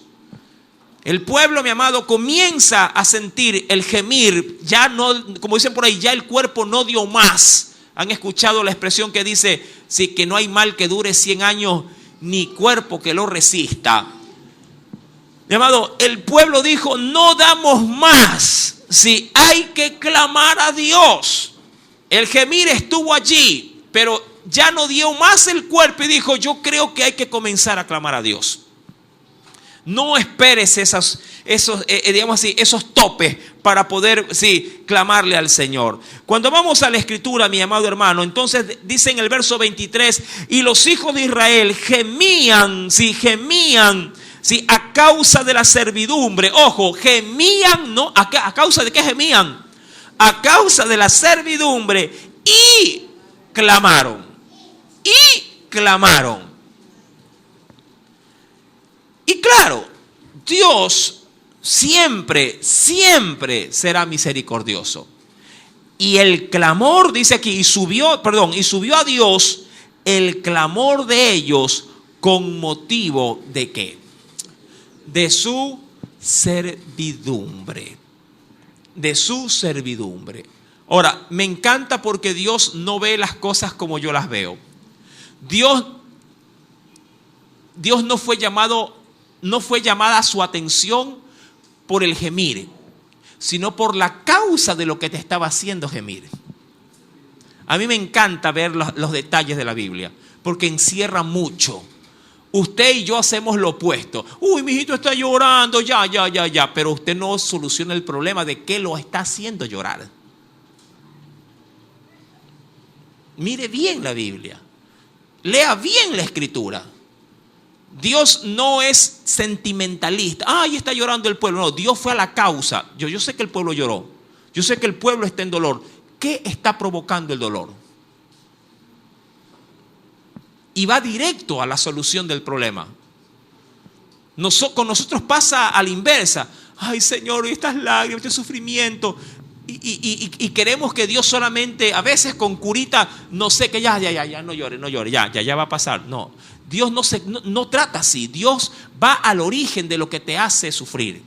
A: El pueblo, mi amado, comienza a sentir el gemir. Ya no, como dicen por ahí, ya el cuerpo no dio más. Han escuchado la expresión que dice, sí, que no hay mal que dure 100 años, ni cuerpo que lo resista. Mi amado, el pueblo dijo, no damos más. Sí, hay que clamar a Dios. El gemir estuvo allí, pero ya no dio más el cuerpo y dijo, yo creo que hay que comenzar a clamar a Dios. No esperes esos topes para poder, clamarle al Señor. Cuando vamos a la Escritura, mi amado hermano, entonces dice en el verso 23, y los hijos de Israel gemían, a causa de la servidumbre. Ojo, gemían, ¿no? ¿A causa de qué gemían? A causa de la servidumbre y clamaron. Y claro, Dios siempre será misericordioso. Y el clamor, dice aquí, y subió a Dios el clamor de ellos con motivo de ¿qué? De su servidumbre. De su servidumbre. Ahora, me encanta porque Dios no ve las cosas como yo las veo. Dios no fue llamada a su atención por el gemir, sino por la causa de lo que te estaba haciendo gemir. A mí me encanta ver los detalles de la Biblia, porque encierra mucho. Usted y yo hacemos lo opuesto. Uy, mi hijito está llorando, ya. Pero usted no soluciona el problema de qué lo está haciendo llorar. Mire bien la Biblia. Lea bien la Escritura. Dios no es sentimentalista. Ay, está llorando el pueblo. No, Dios fue a la causa. Yo sé que el pueblo lloró. Yo sé que el pueblo está en dolor. ¿Qué está provocando el dolor? Y va directo a la solución del problema. Con nosotros pasa a la inversa. Ay, Señor, estas lágrimas, este sufrimiento. Y queremos que Dios solamente, a veces con curita, no sé, que ya, no llore, ya va a pasar. No, Dios no trata así. Dios va al origen de lo que te hace sufrir.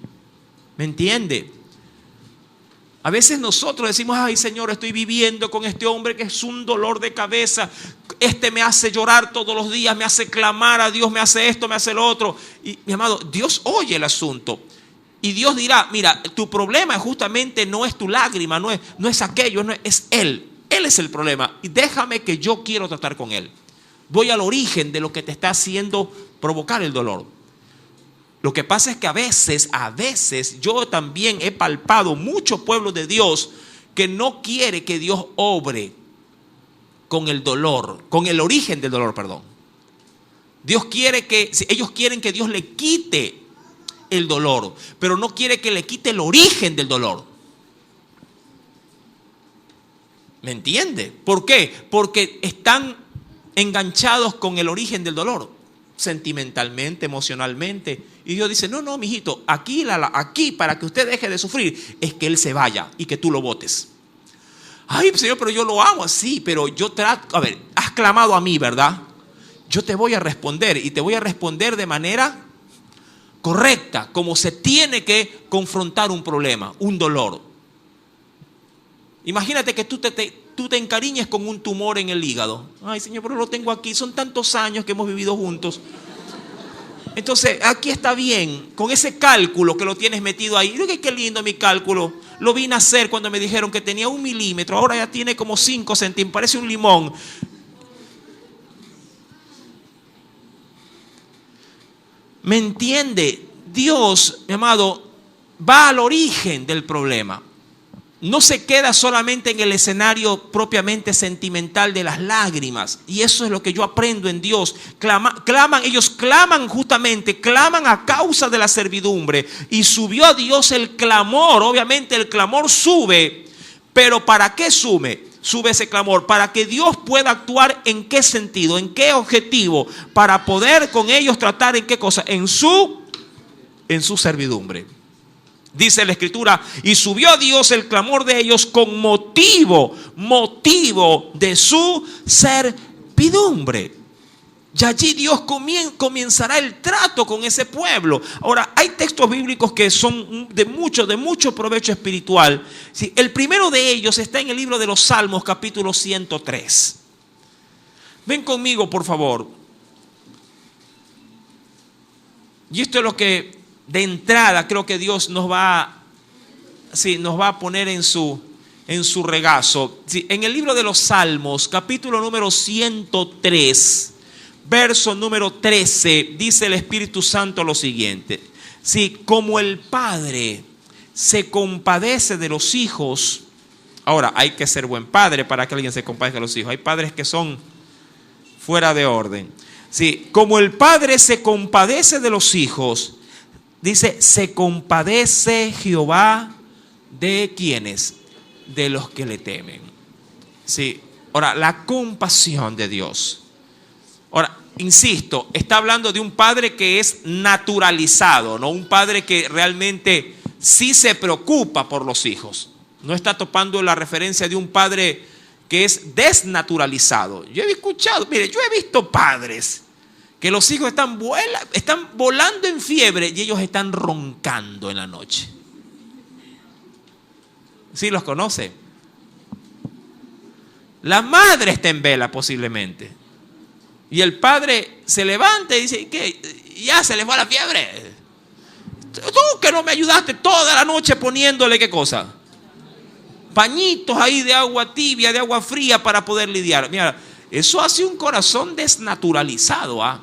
A: ¿Me entiende? A veces nosotros decimos, ay, Señor, estoy viviendo con este hombre que es un dolor de cabeza. Me hace llorar todos los días, me hace clamar a Dios, me hace esto, me hace lo otro. Y mi amado, Dios oye el asunto. Y Dios dirá, mira, tu problema justamente no es tu lágrima, no es aquello, es Él. Él es el problema. Y déjame que yo quiero tratar con Él. Voy al origen de lo que te está haciendo provocar el dolor. Lo que pasa es que a veces yo también he palpado muchos pueblos de Dios que no quiere que Dios obre con el dolor, con el origen del dolor, perdón. Ellos quieren que Dios le quite el dolor, pero no quiere que le quite el origen del dolor. ¿Me entiende? ¿Por qué? Porque están enganchados con el origen del dolor, sentimentalmente, emocionalmente. Y Dios dice, no, mijito, aquí para que usted deje de sufrir, es que Él se vaya y que tú lo botes. Ay, Señor, pero yo lo amo así, pero yo trato, a ver, has clamado a mí, ¿verdad? Yo te voy a responder y te voy a responder de manera correcta, como se tiene que confrontar un problema, un dolor. Imagínate que tú te encariñes con un tumor en el hígado. Ay, Señor, pero lo tengo aquí, son tantos años que hemos vivido juntos. Entonces, aquí está bien, con ese cálculo que lo tienes metido ahí. Qué lindo mi cálculo. Lo vi nacer cuando me dijeron que tenía 1 milímetro, ahora ya tiene como 5 centímetros, parece un limón. ¿Me entiende? Dios, mi amado, va al origen del problema. No se queda solamente en el escenario propiamente sentimental de las lágrimas. Y eso es lo que yo aprendo en Dios. Ellos claman a causa de la servidumbre. Y subió a Dios el clamor. Obviamente el clamor sube. Pero ¿para qué sube ese clamor? Para que Dios pueda actuar en qué sentido, en qué objetivo. Para poder con ellos tratar en qué cosa, en su servidumbre. Dice la Escritura, y subió a Dios el clamor de ellos con motivo de su servidumbre. Y allí Dios comenzará el trato con ese pueblo. Ahora, hay textos bíblicos que son de mucho provecho espiritual. Sí, el primero de ellos está en el libro de los Salmos, capítulo 103. Ven conmigo, por favor. Y esto es lo que de entrada creo que Dios nos va a poner en su en su regazo. Sí, en el libro de los Salmos, capítulo número 103, verso número 13, dice el Espíritu Santo lo siguiente. Sí, como el Padre se compadece de los hijos. Ahora, hay que ser buen padre para que alguien se compadezca de los hijos. Hay padres que son fuera de orden. Sí, como el Padre se compadece de los hijos, dice, se compadece Jehová de ¿quiénes? De los que le temen. Sí, ahora, la compasión de Dios. Ahora, insisto, está hablando de un padre que es naturalizado, no un padre que realmente sí se preocupa por los hijos. No está topando la referencia de un padre que es desnaturalizado. Yo he escuchado, mire, yo he visto padres que los hijos están volando en fiebre y ellos están roncando en la noche. ¿Sí los conoce? La madre está en vela posiblemente. Y el padre se levanta y dice, ¿qué? Ya se le fue la fiebre. Tú que no me ayudaste toda la noche poniéndole, ¿qué cosa? Pañitos ahí de agua tibia, de agua fría para poder lidiar. Mira, eso hace un corazón desnaturalizado, ¿ah?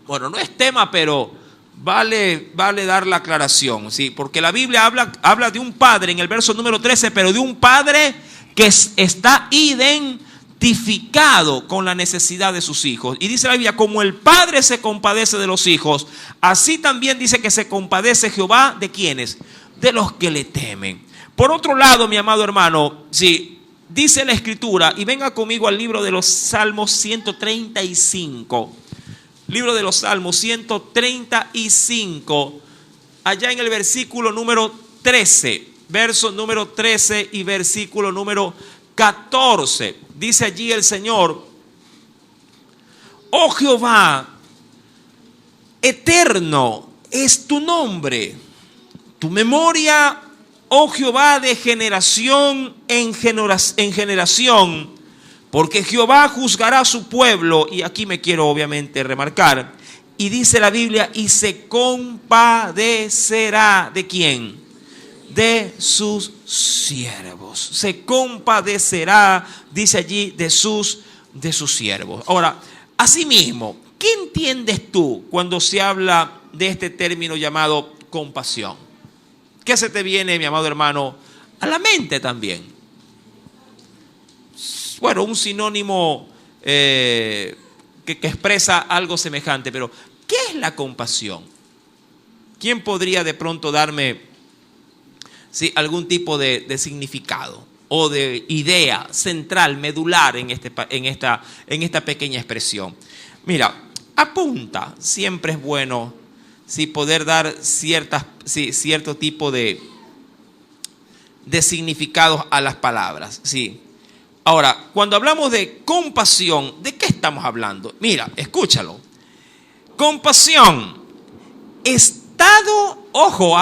A: Bueno, no es tema, pero vale dar la aclaración, ¿sí? Porque la Biblia habla de un padre en el verso número 13, pero de un padre que está identificado con la necesidad de sus hijos. Y dice la Biblia, como el Padre se compadece de los hijos, así también dice que se compadece Jehová de ¿quiénes? De los que le temen. Por otro lado, mi amado hermano, sí, dice la Escritura, y venga conmigo al libro de los Salmos 135. Libro de los Salmos 135, allá en el versículo número 13, verso número 13 y versículo número 14. Dice allí el Señor, oh Jehová, eterno es tu nombre, tu memoria, oh Jehová, de generación en generación, porque Jehová juzgará a su pueblo. Y aquí me quiero obviamente remarcar, y dice la Biblia, y se compadecerá ¿de quién? De sus siervos. Se compadecerá, dice allí, de sus siervos. Ahora, asimismo, ¿qué entiendes tú cuando se habla de este término llamado compasión? ¿Qué se te viene, mi amado hermano, a la mente también? Bueno, un sinónimo que expresa algo semejante, pero ¿qué es la compasión? ¿Quién podría de pronto darme algún tipo de significado o de idea central, medular en esta pequeña expresión? Mira, apunta, siempre es bueno poder dar cierto tipo de significados a las palabras, sí. Ahora, cuando hablamos de compasión, ¿de qué estamos hablando? Mira, escúchalo. Compasión, estado, ojo,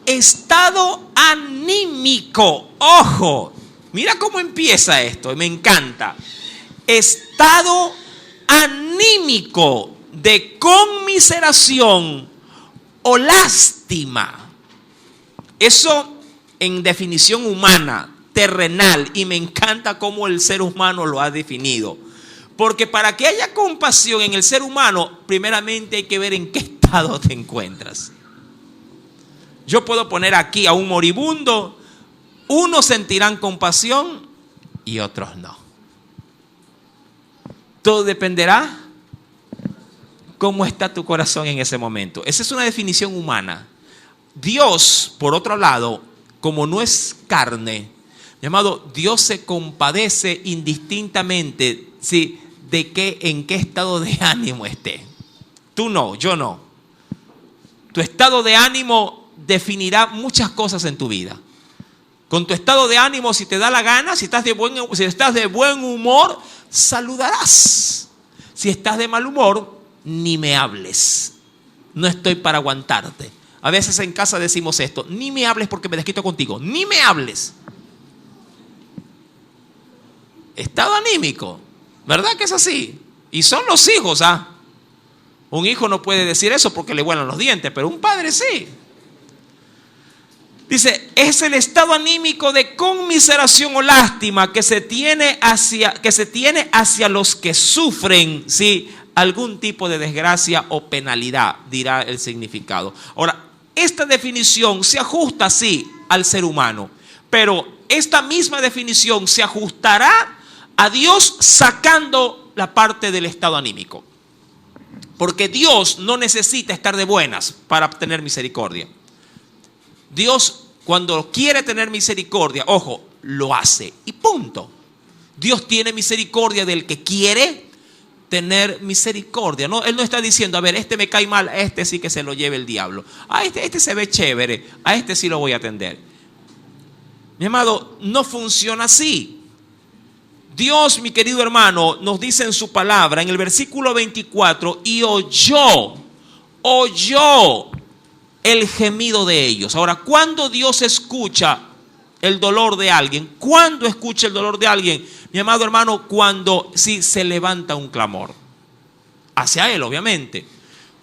A: estado anímico, ojo. Mira cómo empieza esto, me encanta. Estado anímico de conmiseración o lástima. Eso en definición humana, terrenal, y me encanta cómo el ser humano lo ha definido. Porque para que haya compasión en el ser humano, primeramente hay que ver en qué estado te encuentras. Yo puedo poner aquí a un moribundo, unos sentirán compasión y otros no. Todo dependerá cómo está tu corazón en ese momento. Esa es una definición humana. Dios, por otro lado, como no es carne, llamado, Dios se compadece indistintamente, ¿sí?, en qué estado de ánimo esté. Tú no, yo no. Tu estado de ánimo definirá muchas cosas en tu vida. Con tu estado de ánimo, si te da la gana, si estás de buen humor, saludarás. Si estás de mal humor, ni me hables. No estoy para aguantarte. A veces en casa decimos esto: ni me hables porque me desquito contigo. Ni me hables. Estado anímico, ¿verdad que es así? Y son los hijos, ¿ah? Un hijo no puede decir eso porque le vuelan los dientes, pero un padre sí. Dice, es el estado anímico de conmiseración o lástima que se tiene hacia los que sufren, ¿sí?, algún tipo de desgracia o penalidad, dirá el significado. Ahora, esta definición se ajusta, sí, al ser humano, pero esta misma definición se ajustará a Dios sacando la parte del estado anímico. Porque Dios no necesita estar de buenas para tener misericordia. Dios, cuando quiere tener misericordia, ojo, lo hace y punto. Dios tiene misericordia del que quiere tener misericordia. No, Él no está diciendo, a ver, este me cae mal, a este sí que se lo lleve el diablo. A este se ve chévere, a este sí lo voy a atender. Mi amado, no funciona así. Dios, mi querido hermano, nos dice en su palabra, en el versículo 24, y oyó el gemido de ellos. Ahora, ¿cuándo Dios escucha el dolor de alguien? ¿Cuándo escucha el dolor de alguien? Mi amado hermano, cuando sí se levanta un clamor hacia Él, obviamente.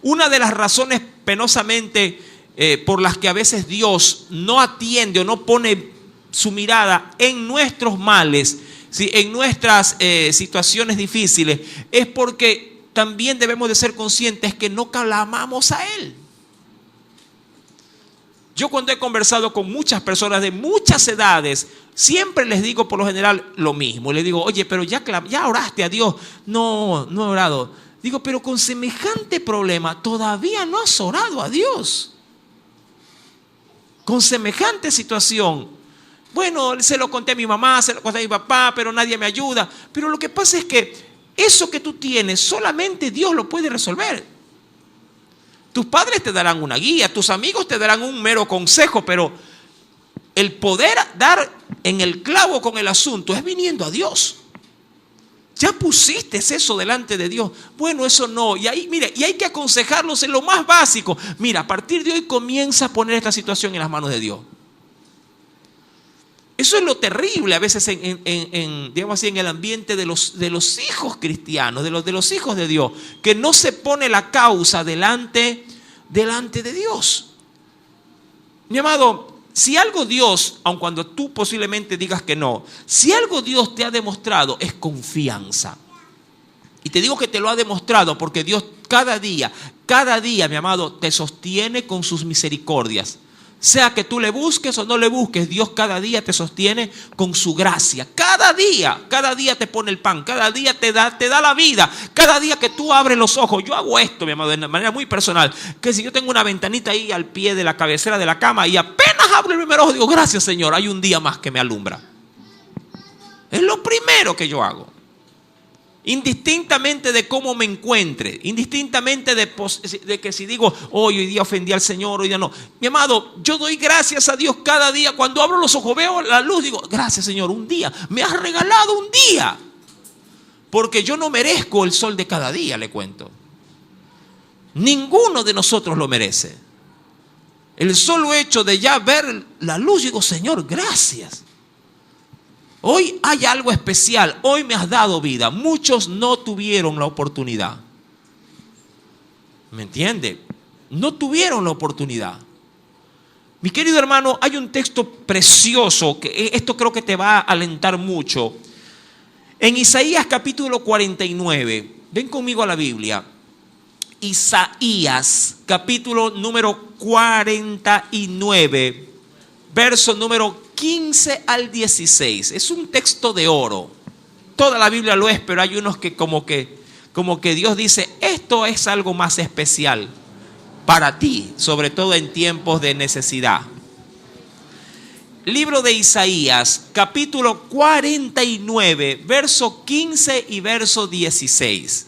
A: Una de las razones penosamente por las que a veces Dios no atiende o no pone su mirada en nuestros males, ¿sí?, en nuestras situaciones difíciles, es porque también debemos de ser conscientes que no clamamos a Él. Yo cuando he conversado con muchas personas de muchas edades, siempre les digo por lo general lo mismo. Les digo, oye, pero ya oraste a Dios. No he orado. Digo, pero con semejante problema todavía no has orado a Dios. Con semejante situación. Bueno, se lo conté a mi mamá, se lo conté a mi papá, pero nadie me ayuda. Pero lo que pasa es que eso que tú tienes, solamente Dios lo puede resolver. Tus padres te darán una guía, tus amigos te darán un mero consejo, pero el poder dar en el clavo con el asunto es viniendo a Dios. Ya pusiste eso delante de Dios. Bueno, eso no. Y ahí, mire, y hay que aconsejarlos en lo más básico. Mira, a partir de hoy comienza a poner esta situación en las manos de Dios. Eso es lo terrible a veces digamos así, en el ambiente de los hijos cristianos, de los hijos de Dios, que no se pone la causa delante de Dios. Mi amado, si algo Dios, aun cuando tú posiblemente digas que no, si algo Dios te ha demostrado es confianza. Y te digo que te lo ha demostrado porque Dios cada día, mi amado, te sostiene con sus misericordias. Sea que tú le busques o no le busques, Dios cada día te sostiene con su gracia. Cada día te pone el pan, cada día te da la vida, cada día que tú abres los ojos. Yo hago esto, mi amado, de manera muy personal, que si yo tengo una ventanita ahí al pie de la cabecera de la cama y apenas abro el primer ojo, digo, gracias Señor, hay un día más que me alumbra. Es lo primero que yo hago. Indistintamente de cómo me encuentre, indistintamente de que si digo, hoy día ofendí al Señor, hoy día no. Mi amado, yo doy gracias a Dios cada día. Cuando abro los ojos, veo la luz, digo, gracias Señor, un día. Me has regalado un día. Porque yo no merezco el sol de cada día, le cuento. Ninguno de nosotros lo merece. El solo hecho de ya ver la luz, digo, Señor, gracias. Hoy hay algo especial, hoy me has dado vida. Muchos no tuvieron la oportunidad. ¿Me entiende? No tuvieron la oportunidad. Mi querido hermano, hay un texto precioso, que esto creo que te va a alentar mucho. En Isaías capítulo 49, ven conmigo a la Biblia. Isaías capítulo número 49, verso número 15 al 16. Es un texto de oro. Toda la Biblia lo es, pero hay unos que como que Dios dice, esto es algo más especial para ti, sobre todo en tiempos de necesidad. Libro de Isaías, capítulo 49, verso 15 y verso 16.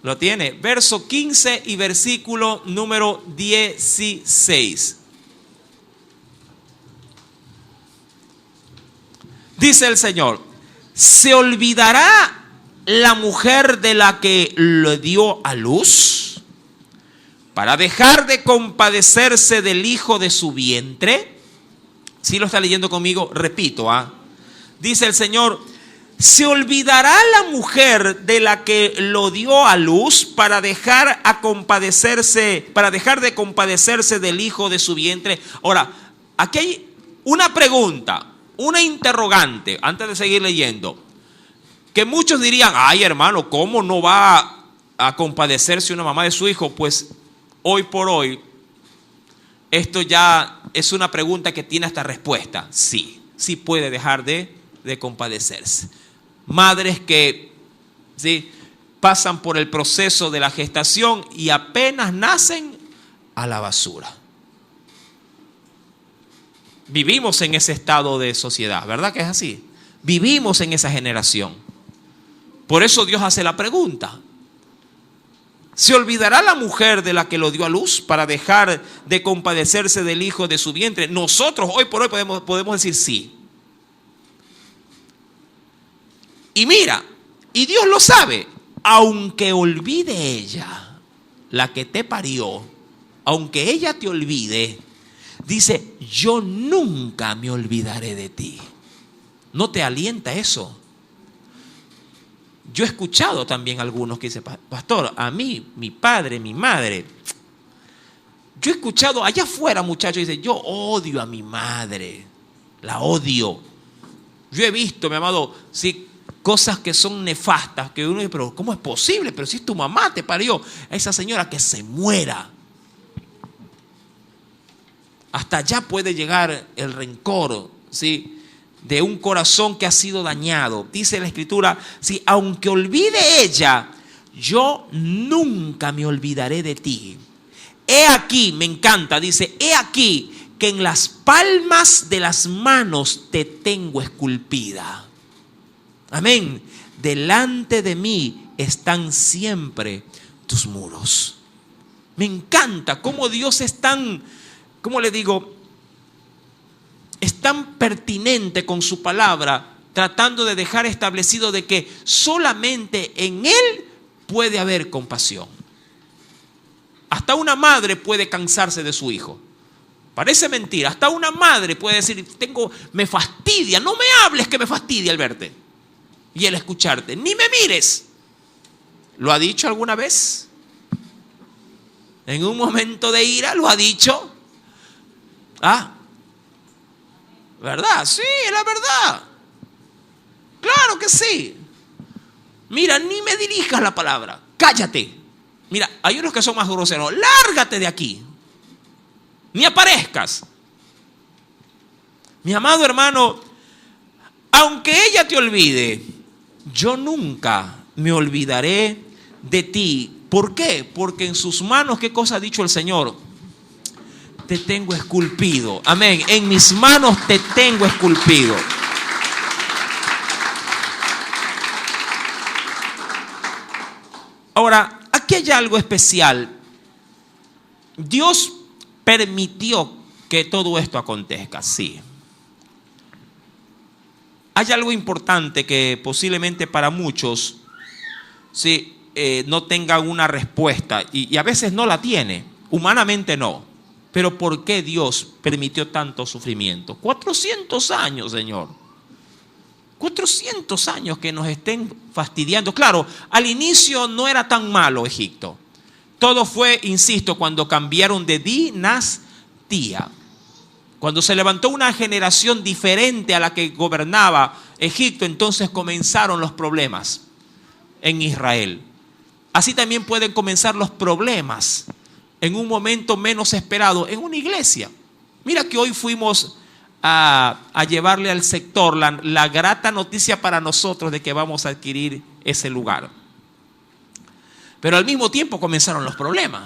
A: ¿Lo tiene? Verso 15 y versículo número 16. Dice el Señor, ¿se olvidará la mujer de la que le dio a luz para dejar de compadecerse del hijo de su vientre? Si lo está leyendo conmigo, repito, Dice el Señor, ¿Se olvidará la mujer de la que lo dio a luz para dejar de compadecerse del hijo de su vientre? Ahora, aquí hay una pregunta, una interrogante, antes de seguir leyendo, que muchos dirían: ay, hermano, ¿cómo no va a compadecerse una mamá de su hijo? Pues hoy por hoy, esto ya es una pregunta que tiene hasta respuesta. Sí, sí puede dejar de compadecerse. Madres que ¿sí? pasan por el proceso de la gestación y apenas nacen, a la basura. Vivimos en ese estado de sociedad, ¿verdad que es así? Vivimos en esa generación. Por eso Dios hace la pregunta: ¿se olvidará la mujer de la que lo dio a luz para dejar de compadecerse del hijo de su vientre? Nosotros hoy por hoy podemos decir sí. Y mira, y Dios lo sabe, aunque olvide ella, la que te parió, aunque ella te olvide, dice: yo nunca me olvidaré de ti. ¿No te alienta eso? Yo he escuchado también algunos que dicen: pastor, a mí, mi padre, mi madre. Yo he escuchado allá afuera muchachos dicen: yo odio a mi madre, la odio. Yo he visto, mi amado, sí, cosas que son nefastas, que uno dice: pero ¿cómo es posible? Pero si es tu mamá, te parió. A esa señora que se muera. Hasta allá puede llegar el rencor, ¿sí?, de un corazón que ha sido dañado. Dice la Escritura: si aunque olvide ella, yo nunca me olvidaré de ti. He aquí, me encanta, dice: he aquí que en las palmas de las manos te tengo esculpida. Amén. Delante de mí están siempre tus muros. Me encanta cómo Dios es tan, ¿cómo le digo?, es tan pertinente con su palabra, tratando de dejar establecido de que solamente en Él puede haber compasión. Hasta una madre puede cansarse de su hijo. Parece mentira. Hasta una madre puede decir: me fastidia, no me hables que me fastidia el verte y el escucharte, ni me mires. ¿Lo ha dicho alguna vez? En un momento de ira lo ha dicho. ¿Verdad? Sí, es la verdad. Claro que sí. Mira, ni me dirijas la palabra. Cállate. Mira, hay unos que son más groseros. Lárgate de aquí. Ni aparezcas. Mi amado hermano, aunque ella te olvide, yo nunca me olvidaré de ti. ¿Por qué? Porque en sus manos, ¿qué cosa ha dicho el Señor? Te tengo esculpido. Amén. En mis manos te tengo esculpido. Ahora, aquí hay algo especial. Dios permitió que todo esto acontezca, sí. Hay algo importante que posiblemente para muchos sí, no tenga una respuesta y a veces no la tiene. Humanamente no. Pero ¿por qué Dios permitió tanto sufrimiento? 400 años, Señor. 400 años que nos estén fastidiando. Claro, al inicio no era tan malo Egipto. Todo fue, insisto, cuando cambiaron de dinastía. Cuando se levantó una generación diferente a la que gobernaba Egipto, entonces comenzaron los problemas en Israel. Así también pueden comenzar los problemas en un momento menos esperado en una iglesia. Mira que hoy fuimos a llevarle al sector la grata noticia para nosotros de que vamos a adquirir ese lugar. Pero al mismo tiempo comenzaron los problemas.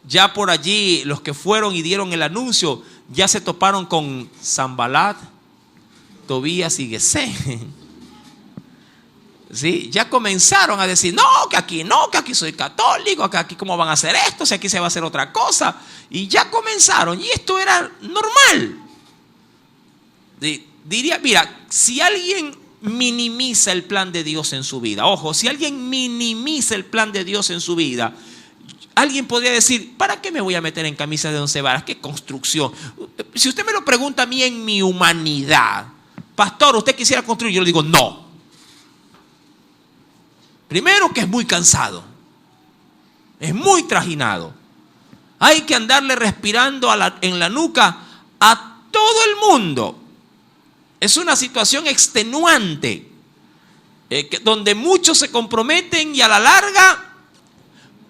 A: Ya por allí los que fueron y dieron el anuncio ya se toparon con Sanbalat, Tobías y Gesem. ¿Sí? Ya comenzaron a decir: no, que aquí soy católico, que aquí cómo van a hacer esto, si aquí se va a hacer otra cosa. Y ya comenzaron, y esto era normal. Diría, mira, si alguien minimiza el plan de Dios en su vida, ojo, si alguien minimiza el plan de Dios en su vida, alguien podría decir: ¿para qué me voy a meter en camisas de 11 varas? ¿Qué construcción? Si usted me lo pregunta a mí en mi humanidad, pastor, ¿usted quisiera construir? Yo le digo, no. Primero que es muy cansado. Es muy trajinado. Hay que andarle respirando en la nuca a todo el mundo. Es una situación extenuante, donde muchos se comprometen y a la larga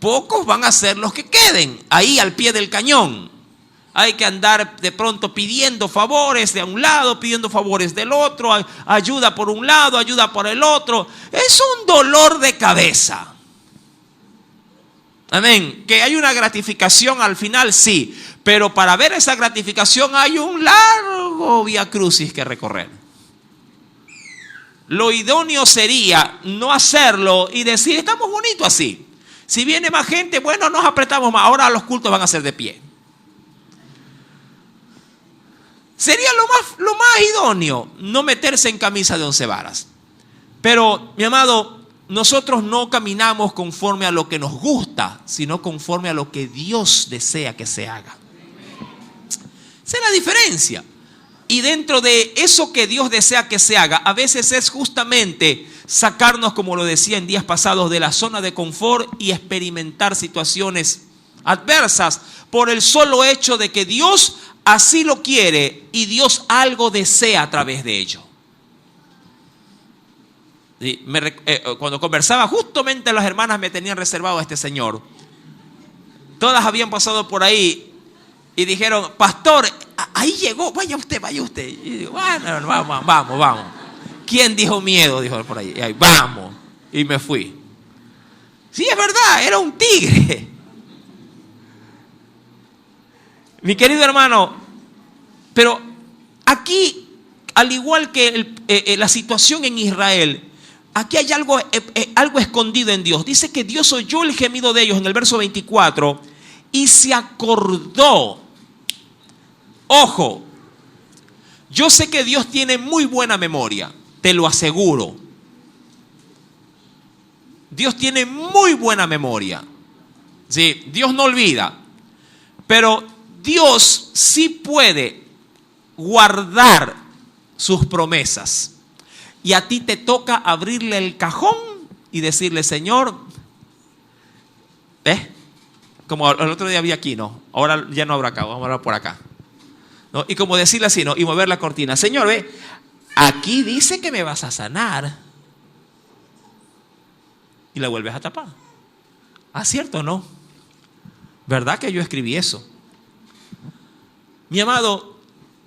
A: pocos van a ser los que queden ahí al pie del cañón. Hay que andar de pronto pidiendo favores de un lado, pidiendo favores del otro, ayuda por un lado, ayuda por el otro. Es un dolor de cabeza. Amén. Que hay una gratificación al final, sí. Pero para ver esa gratificación hay un largo vía crucis que recorrer. Lo idóneo sería no hacerlo y decir, estamos bonitos así. Si viene más gente, bueno, nos apretamos más. Ahora los cultos van a ser de pie. Sería lo más idóneo no meterse en camisa de 11 varas. Pero, mi amado, nosotros no caminamos conforme a lo que nos gusta, sino conforme a lo que Dios desea que se haga. Esa es la diferencia. Y dentro de eso que Dios desea que se haga, a veces es justamente sacarnos, como lo decía en días pasados, de la zona de confort y experimentar situaciones adversas por el solo hecho de que Dios así lo quiere y Dios algo desea a través de ello. Sí, cuando conversaba, justamente las hermanas me tenían reservado a este señor. Todas habían pasado por ahí y dijeron, pastor, ahí llegó, vaya usted. Y digo, bueno, vamos. ¿Quién dijo miedo? Dijo por ahí, vamos. Y me fui. Sí, es verdad, era un tigre. Mi querido hermano, pero aquí, al igual que la situación en Israel, aquí hay algo escondido en Dios. Dice que Dios oyó el gemido de ellos en el verso 24 y se acordó. Ojo, yo sé que Dios tiene muy buena memoria, te lo aseguro. Dios tiene muy buena memoria. Sí, Dios no olvida. Pero Dios sí puede guardar sus promesas. Y a ti te toca abrirle el cajón y decirle, Señor, como el otro día había aquí, ¿no? Ahora ya no habrá acá, vamos a hablar por acá, ¿no? Y como decirle así, ¿no? Y mover la cortina. Señor, ve, aquí dice que me vas a sanar. Y la vuelves a tapar. ¿Ah, cierto o no? ¿Verdad que yo escribí eso? Mi amado,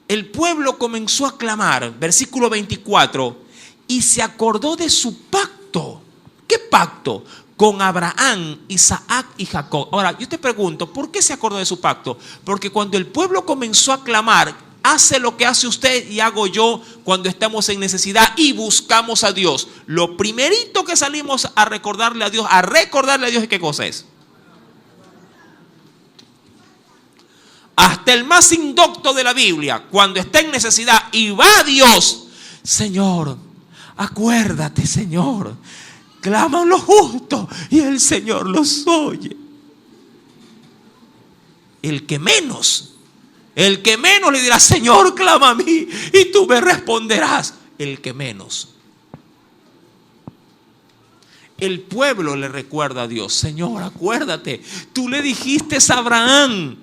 A: el pueblo comenzó a clamar, versículo 24, y se acordó de su pacto. ¿Qué pacto? Con Abraham, Isaac y Jacob. Ahora, yo te pregunto, ¿por qué se acordó de su pacto? Porque cuando el pueblo comenzó a clamar, hace lo que hace usted y hago yo cuando estamos en necesidad y buscamos a Dios. Lo primerito que salimos a recordarle a Dios, ¿qué cosa es? Hasta el más indocto de la Biblia, cuando está en necesidad y va a Dios, Señor, acuérdate, Señor, claman los justos y el Señor los oye. El que menos le dirá, Señor, clama a mí y tú me responderás. El que menos. El pueblo le recuerda a Dios, Señor, acuérdate, tú le dijiste a Abraham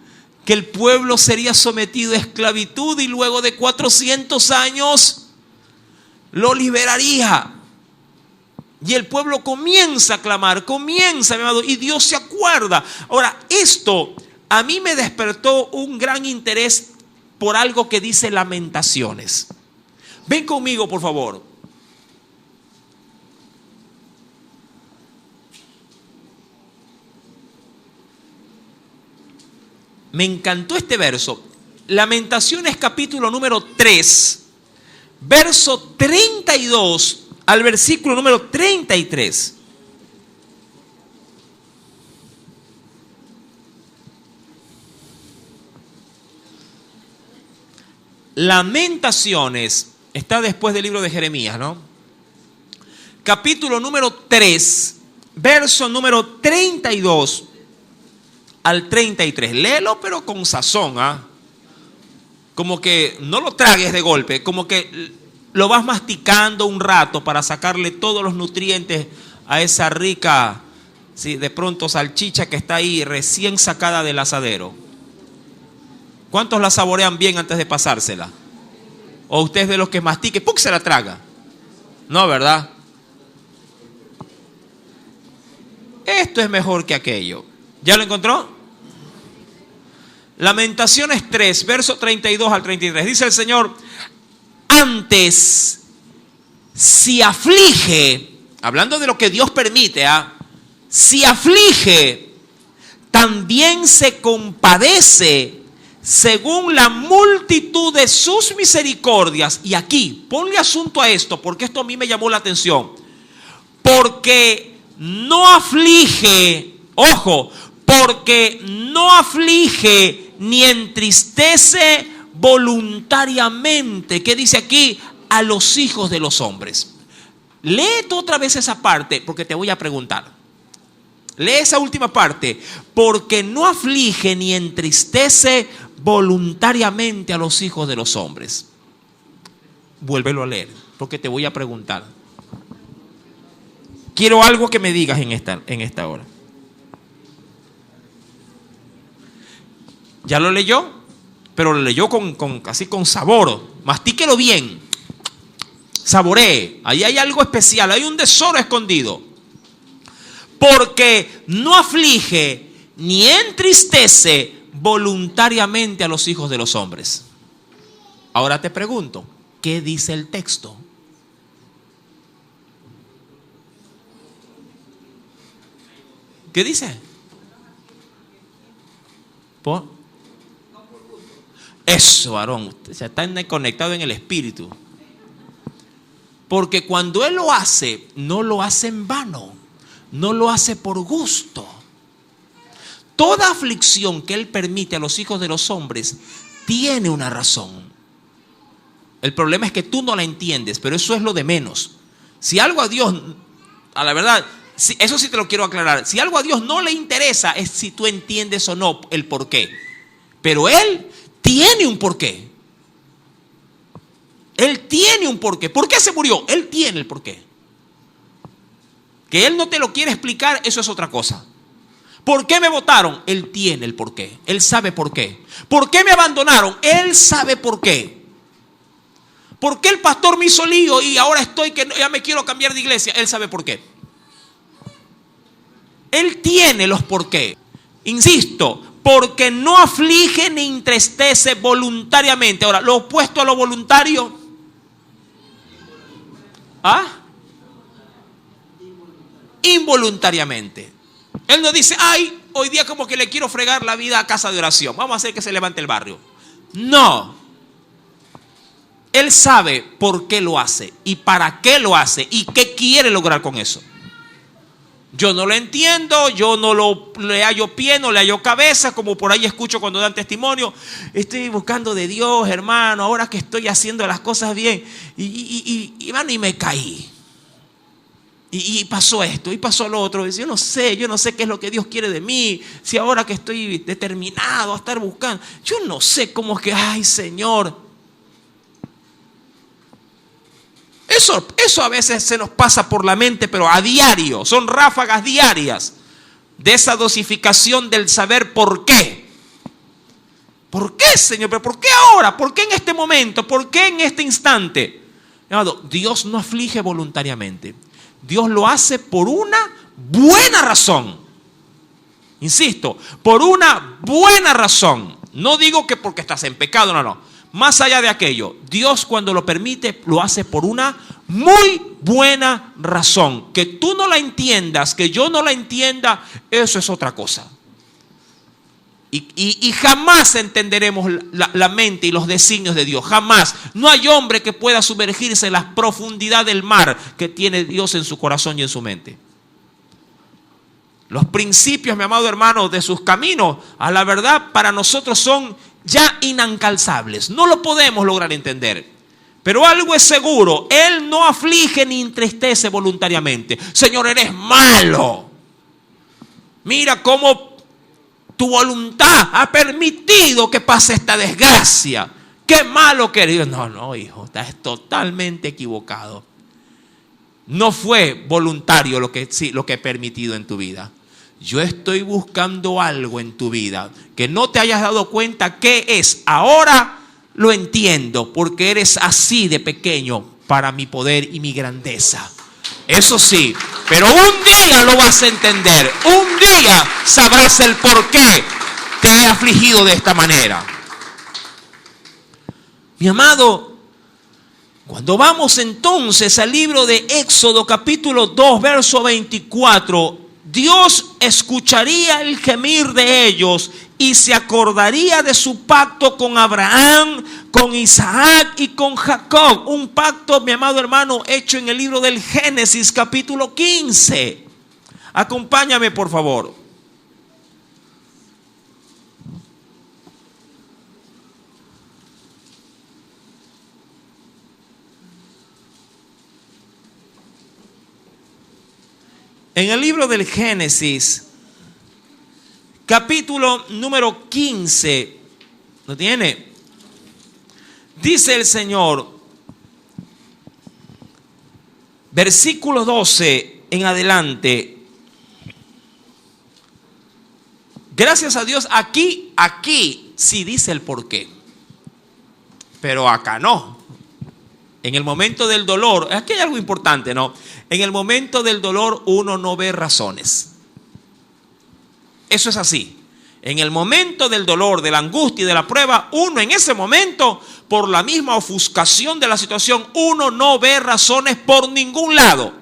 A: que el pueblo sería sometido a esclavitud y luego de 400 años lo liberaría. Y el pueblo comienza a clamar, mi amado, y Dios se acuerda. Ahora, esto a mí me despertó un gran interés por algo que dice Lamentaciones. Ven conmigo, por favor. Me encantó este verso. Lamentaciones capítulo número 3, verso 32 al versículo número 33. Lamentaciones está después del libro de Jeremías, ¿no? Capítulo número 3, verso número 32 al 33. Léelo, pero con sazón, ¿ah? Como que no lo tragues de golpe, como que lo vas masticando un rato para sacarle todos los nutrientes a esa rica, sí, de pronto salchicha que está ahí recién sacada del asadero. ¿Cuántos la saborean bien antes de pasársela? ¿O usted es de los que mastique, ¡pum!, se la traga? No, ¿verdad? Esto es mejor que aquello. ¿Ya lo encontró? Lamentaciones 3, verso 32 al 33. Dice el Señor: antes, si aflige, hablando de lo que Dios permite, si aflige, también se compadece según la multitud de sus misericordias. Y aquí, ponle asunto a esto, porque esto a mí me llamó la atención. Porque no aflige, ojo, porque no aflige ni entristece voluntariamente. ¿Qué dice aquí? A los hijos de los hombres. Léete otra vez esa parte, porque te voy a preguntar. Lee esa última parte. Porque no aflige ni entristece voluntariamente a los hijos de los hombres. Vuélvelo a leer, porque te voy a preguntar. Quiero algo que me digas en esta hora. ¿Ya lo leyó? Pero lo leyó así con sabor. Mastíquelo bien. Saboree. Ahí hay algo especial. Hay un tesoro escondido. Porque no aflige ni entristece voluntariamente a los hijos de los hombres. Ahora te pregunto, ¿qué dice el texto? ¿Qué dice? ¿Por? Eso, varón, se está conectado en el espíritu. Porque cuando Él lo hace, no lo hace en vano, no lo hace por gusto. Toda aflicción que Él permite a los hijos de los hombres tiene una razón. El problema es que tú no la entiendes, pero eso es lo de menos. Si algo a Dios, a la verdad, eso sí te lo quiero aclarar. Si algo a Dios no le interesa, es si tú entiendes o no el porqué. Pero Él tiene un porqué. Él tiene un porqué. ¿Por qué se murió? Él tiene el porqué. Que Él no te lo quiere explicar, eso es otra cosa. ¿Por qué me votaron? Él tiene el porqué. Él sabe por qué. ¿Por qué me abandonaron? Él sabe por qué. ¿Por qué el pastor me hizo lío y ahora estoy que ya me quiero cambiar de iglesia? Él sabe por qué. Él tiene los por qué. Insisto, porque no aflige ni entristece voluntariamente. Ahora, lo opuesto a lo voluntario. Involuntariamente. Él no dice, ay, hoy día como que le quiero fregar la vida a casa de oración. Vamos a hacer que se levante el barrio. No. Él sabe por qué lo hace y para qué lo hace y qué quiere lograr con eso. Yo no lo entiendo, yo no le hallo pie, no le hallo cabeza, como por ahí escucho cuando dan testimonio. Estoy buscando de Dios, hermano, ahora que estoy haciendo las cosas bien. Y me caí. Y pasó esto, y pasó lo otro. Yo no sé qué es lo que Dios quiere de mí. Si ahora que estoy determinado a estar buscando, yo no sé cómo es que, ay, Señor. Eso a veces se nos pasa por la mente, pero a diario. Son ráfagas diarias de esa dosificación del saber por qué. ¿Por qué, Señor? ¿Pero por qué ahora? ¿Por qué en este momento? ¿Por qué en este instante? Dios no aflige voluntariamente. Dios lo hace por una buena razón. Insisto, por una buena razón. No digo que porque estás en pecado, no. Más allá de aquello, Dios cuando lo permite, lo hace por una muy buena razón. Que tú no la entiendas, que yo no la entienda, eso es otra cosa. Y jamás entenderemos la mente y los designios de Dios. Jamás. No hay hombre que pueda sumergirse en las profundidades del mar que tiene Dios en su corazón y en su mente. Los principios, mi amado hermano, de sus caminos, a la verdad, para nosotros son ya inalcanzables. No lo podemos lograr entender. Pero algo es seguro, Él no aflige ni entristece voluntariamente. Señor, eres malo. Mira cómo tu voluntad ha permitido que pase esta desgracia. qué malo que eres. No, hijo, estás totalmente equivocado. No fue voluntario lo que he permitido en tu vida. Yo estoy buscando algo en tu vida que no te hayas dado cuenta qué es. Ahora lo entiendo, porque eres así de pequeño para mi poder y mi grandeza. Eso sí, pero un día lo vas a entender. Un día sabrás el por qué te he afligido de esta manera. Mi amado, cuando vamos entonces al libro de Éxodo capítulo 2, verso 24, Dios escucharía el gemir de ellos y se acordaría de su pacto con Abraham, con Isaac y con Jacob. Un pacto, mi amado hermano, hecho en el libro del Génesis capítulo 15. Acompáñame, por favor. En el libro del Génesis, capítulo número 15, ¿lo tiene? Dice el Señor, versículo 12 en adelante. Gracias a Dios, aquí sí dice el porqué, pero acá no. En el momento del dolor, aquí hay algo importante, ¿no? En el momento del dolor uno no ve razones. Eso es así. En el momento del dolor, de la angustia y de la prueba, uno en ese momento, por la misma ofuscación de la situación, uno no ve razones por ningún lado.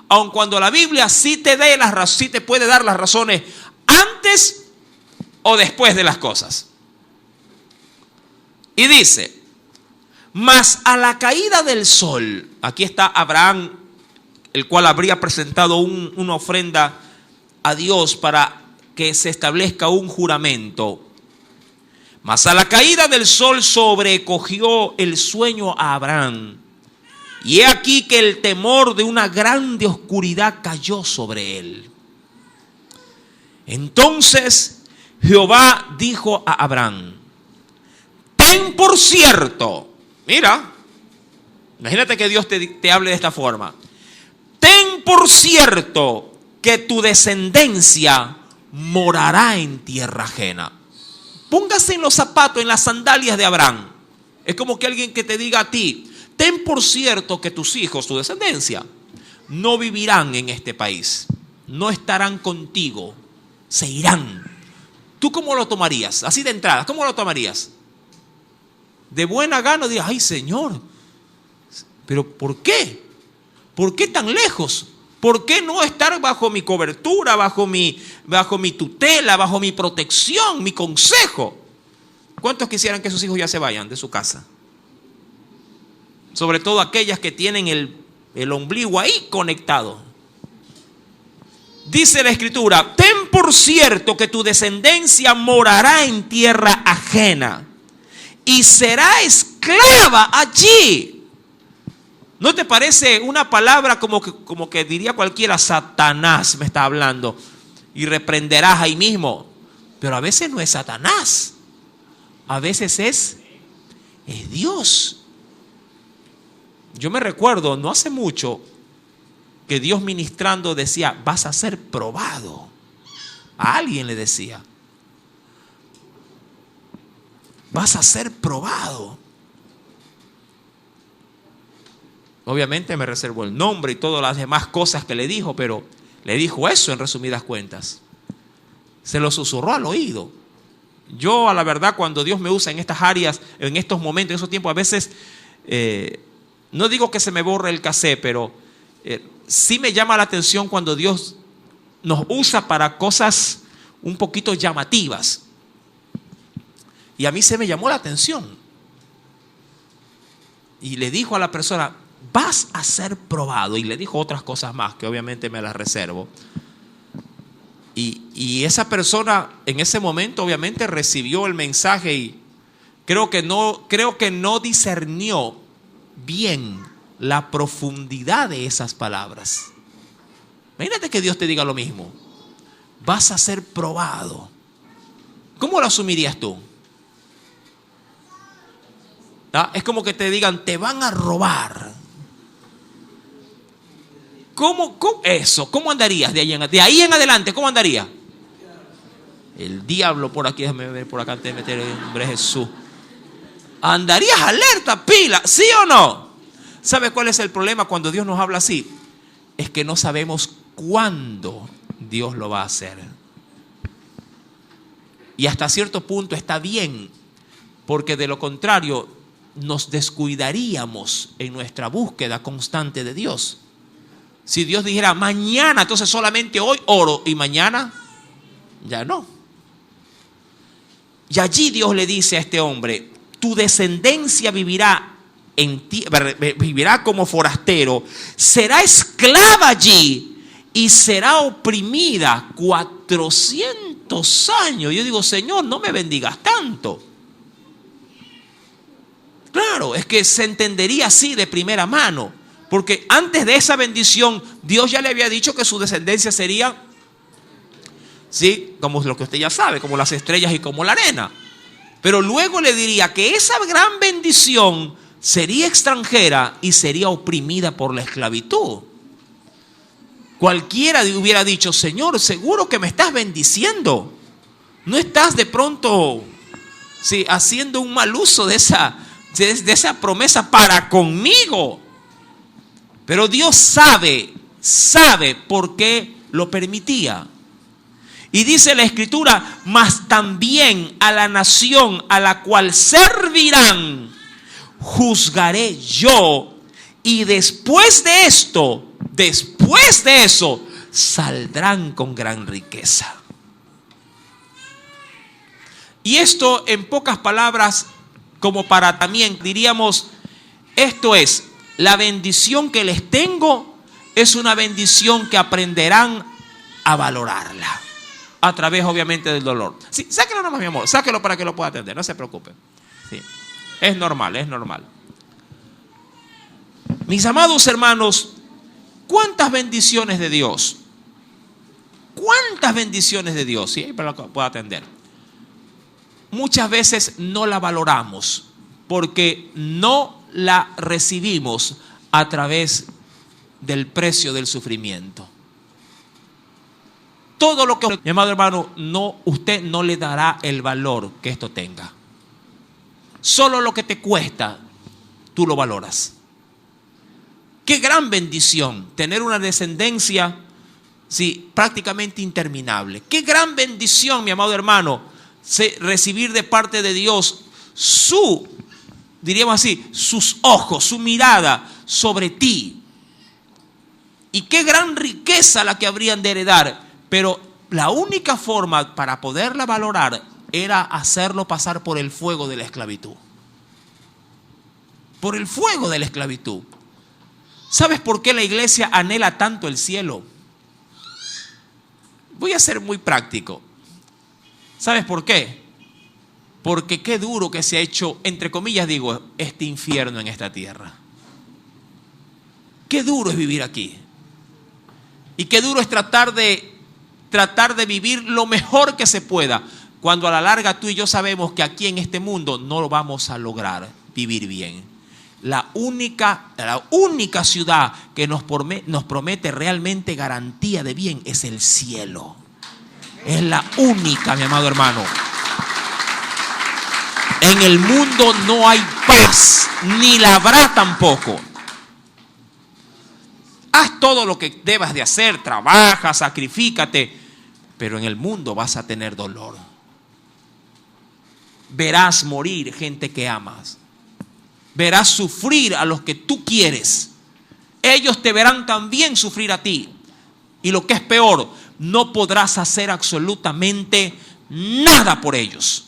A: Aun cuando la Biblia sí te puede dar las razones antes o después de las cosas. Y dice, mas a la caída del sol, aquí está Abraham, el cual habría presentado una ofrenda a Dios para que se establezca un juramento. Mas a la caída del sol sobrecogió el sueño a Abraham. Y he aquí que el temor de una grande oscuridad cayó sobre él. Entonces Jehová dijo a Abraham, ten por cierto, mira, imagínate que Dios te hable de esta forma. Ten por cierto que tu descendencia morará en tierra ajena. Póngase en los zapatos, en las sandalias de Abraham. Es como que alguien que te diga a ti, ten por cierto que tus hijos, tu descendencia, no vivirán en este país. No estarán contigo, se irán. ¿Tú cómo lo tomarías? Así de entrada, ¿cómo lo tomarías? De buena gana dirías, ay Señor, pero ¿por qué? ¿Por qué tan lejos? ¿Por qué no estar bajo mi cobertura, bajo mi tutela, bajo mi protección, mi consejo? ¿Cuántos quisieran que sus hijos ya se vayan de su casa? Sobre todo aquellas que tienen el ombligo ahí conectado. Dice la Escritura, ten por cierto que tu descendencia morará en tierra ajena y será esclava allí. ¿No te parece una palabra como que diría cualquiera, Satanás me está hablando y reprenderás ahí mismo? Pero a veces no es Satanás, a veces es Dios. Yo me recuerdo, no hace mucho, que Dios ministrando decía, vas a ser probado. A alguien le decía, vas a ser probado. Obviamente me reservo el nombre y todas las demás cosas que le dijo, pero le dijo eso en resumidas cuentas. Se lo susurró al oído. Yo, a la verdad, cuando Dios me usa en estas áreas, en estos momentos, en esos tiempos, a veces, no digo que se me borre el cassette, pero sí me llama la atención cuando Dios nos usa para cosas un poquito llamativas. Y a mí se me llamó la atención. Y le dijo a la persona, vas a ser probado. Y le dijo otras cosas más que obviamente me las reservo. Y esa persona en ese momento obviamente recibió el mensaje y creo que no discernió bien la profundidad de esas palabras. Imagínate que Dios te diga lo mismo. Vas a ser probado. ¿Cómo lo asumirías tú? ¿Ah? Es como que te digan, te van a robar. ¿Cómo eso? ¿Cómo andarías de ahí en adelante? ¿Cómo andarías? El diablo por aquí, déjame ver por acá antes de meter el nombre de Jesús. Andarías alerta, pila, ¿sí o no? ¿Sabes cuál es el problema cuando Dios nos habla así? Es que no sabemos cuándo Dios lo va a hacer. Y hasta cierto punto está bien, porque de lo contrario nos descuidaríamos en nuestra búsqueda constante de Dios. Si Dios dijera mañana, entonces solamente hoy oro y mañana ya no. Y allí Dios le dice a este hombre, tu descendencia vivirá en ti, vivirá como forastero, será esclava allí y será oprimida 400 años. Yo digo, Señor, no me bendigas tanto. Claro, es que se entendería así de primera mano, porque antes de esa bendición Dios ya le había dicho que su descendencia sería, sí, como lo que usted ya sabe, como las estrellas y como la arena. Pero luego le diría que esa gran bendición sería extranjera y sería oprimida por la esclavitud. Cualquiera hubiera dicho, Señor, seguro que me estás bendiciendo. No estás de pronto, sí, haciendo un mal uso de esa promesa para conmigo. Pero Dios sabe por qué lo permitía. Y dice la Escritura, mas también a la nación a la cual servirán, juzgaré yo. Y después de eso, saldrán con gran riqueza. Y esto en pocas palabras, como para también diríamos, esto es, la bendición que les tengo es una bendición que aprenderán a valorarla. A través, obviamente, del dolor. Sí, sáquelo nomás, mi amor. Sáquelo para que lo pueda atender. No se preocupe. Sí. Es normal, es normal. Mis amados hermanos, ¿cuántas bendiciones de Dios? ¿Cuántas bendiciones de Dios? Sí, para que lo pueda atender. Muchas veces no la valoramos porque no la recibimos a través del precio del sufrimiento. Todo lo que, mi amado hermano, usted no le dará el valor que esto tenga. Solo lo que te cuesta, tú lo valoras. Qué gran bendición tener una descendencia, sí, prácticamente interminable. Qué gran bendición, mi amado hermano, recibir de parte de Dios diríamos así, sus ojos, su mirada sobre ti. Y qué gran riqueza la que habrían de heredar. Pero la única forma para poderla valorar era hacerlo pasar por el fuego de la esclavitud. Por el fuego de la esclavitud. ¿Sabes por qué la iglesia anhela tanto el cielo? Voy a ser muy práctico. ¿Sabes por qué? Porque qué duro que se ha hecho, entre comillas digo, este infierno en esta tierra. Qué duro es vivir aquí. Y qué duro es tratar de vivir lo mejor que se pueda, cuando a la larga tú y yo sabemos que aquí en este mundo no lo vamos a lograr vivir bien. La única ciudad que nos promete realmente garantía de bien es el cielo. Es la única, mi amado hermano. En el mundo no hay paz, ni la habrá tampoco. Haz todo lo que debas de hacer, trabaja, sacrifícate, pero en el mundo vas a tener dolor. Verás morir gente que amas. Verás sufrir a los que tú quieres. Ellos te verán también sufrir a ti. Y lo que es peor, no podrás hacer absolutamente nada por ellos.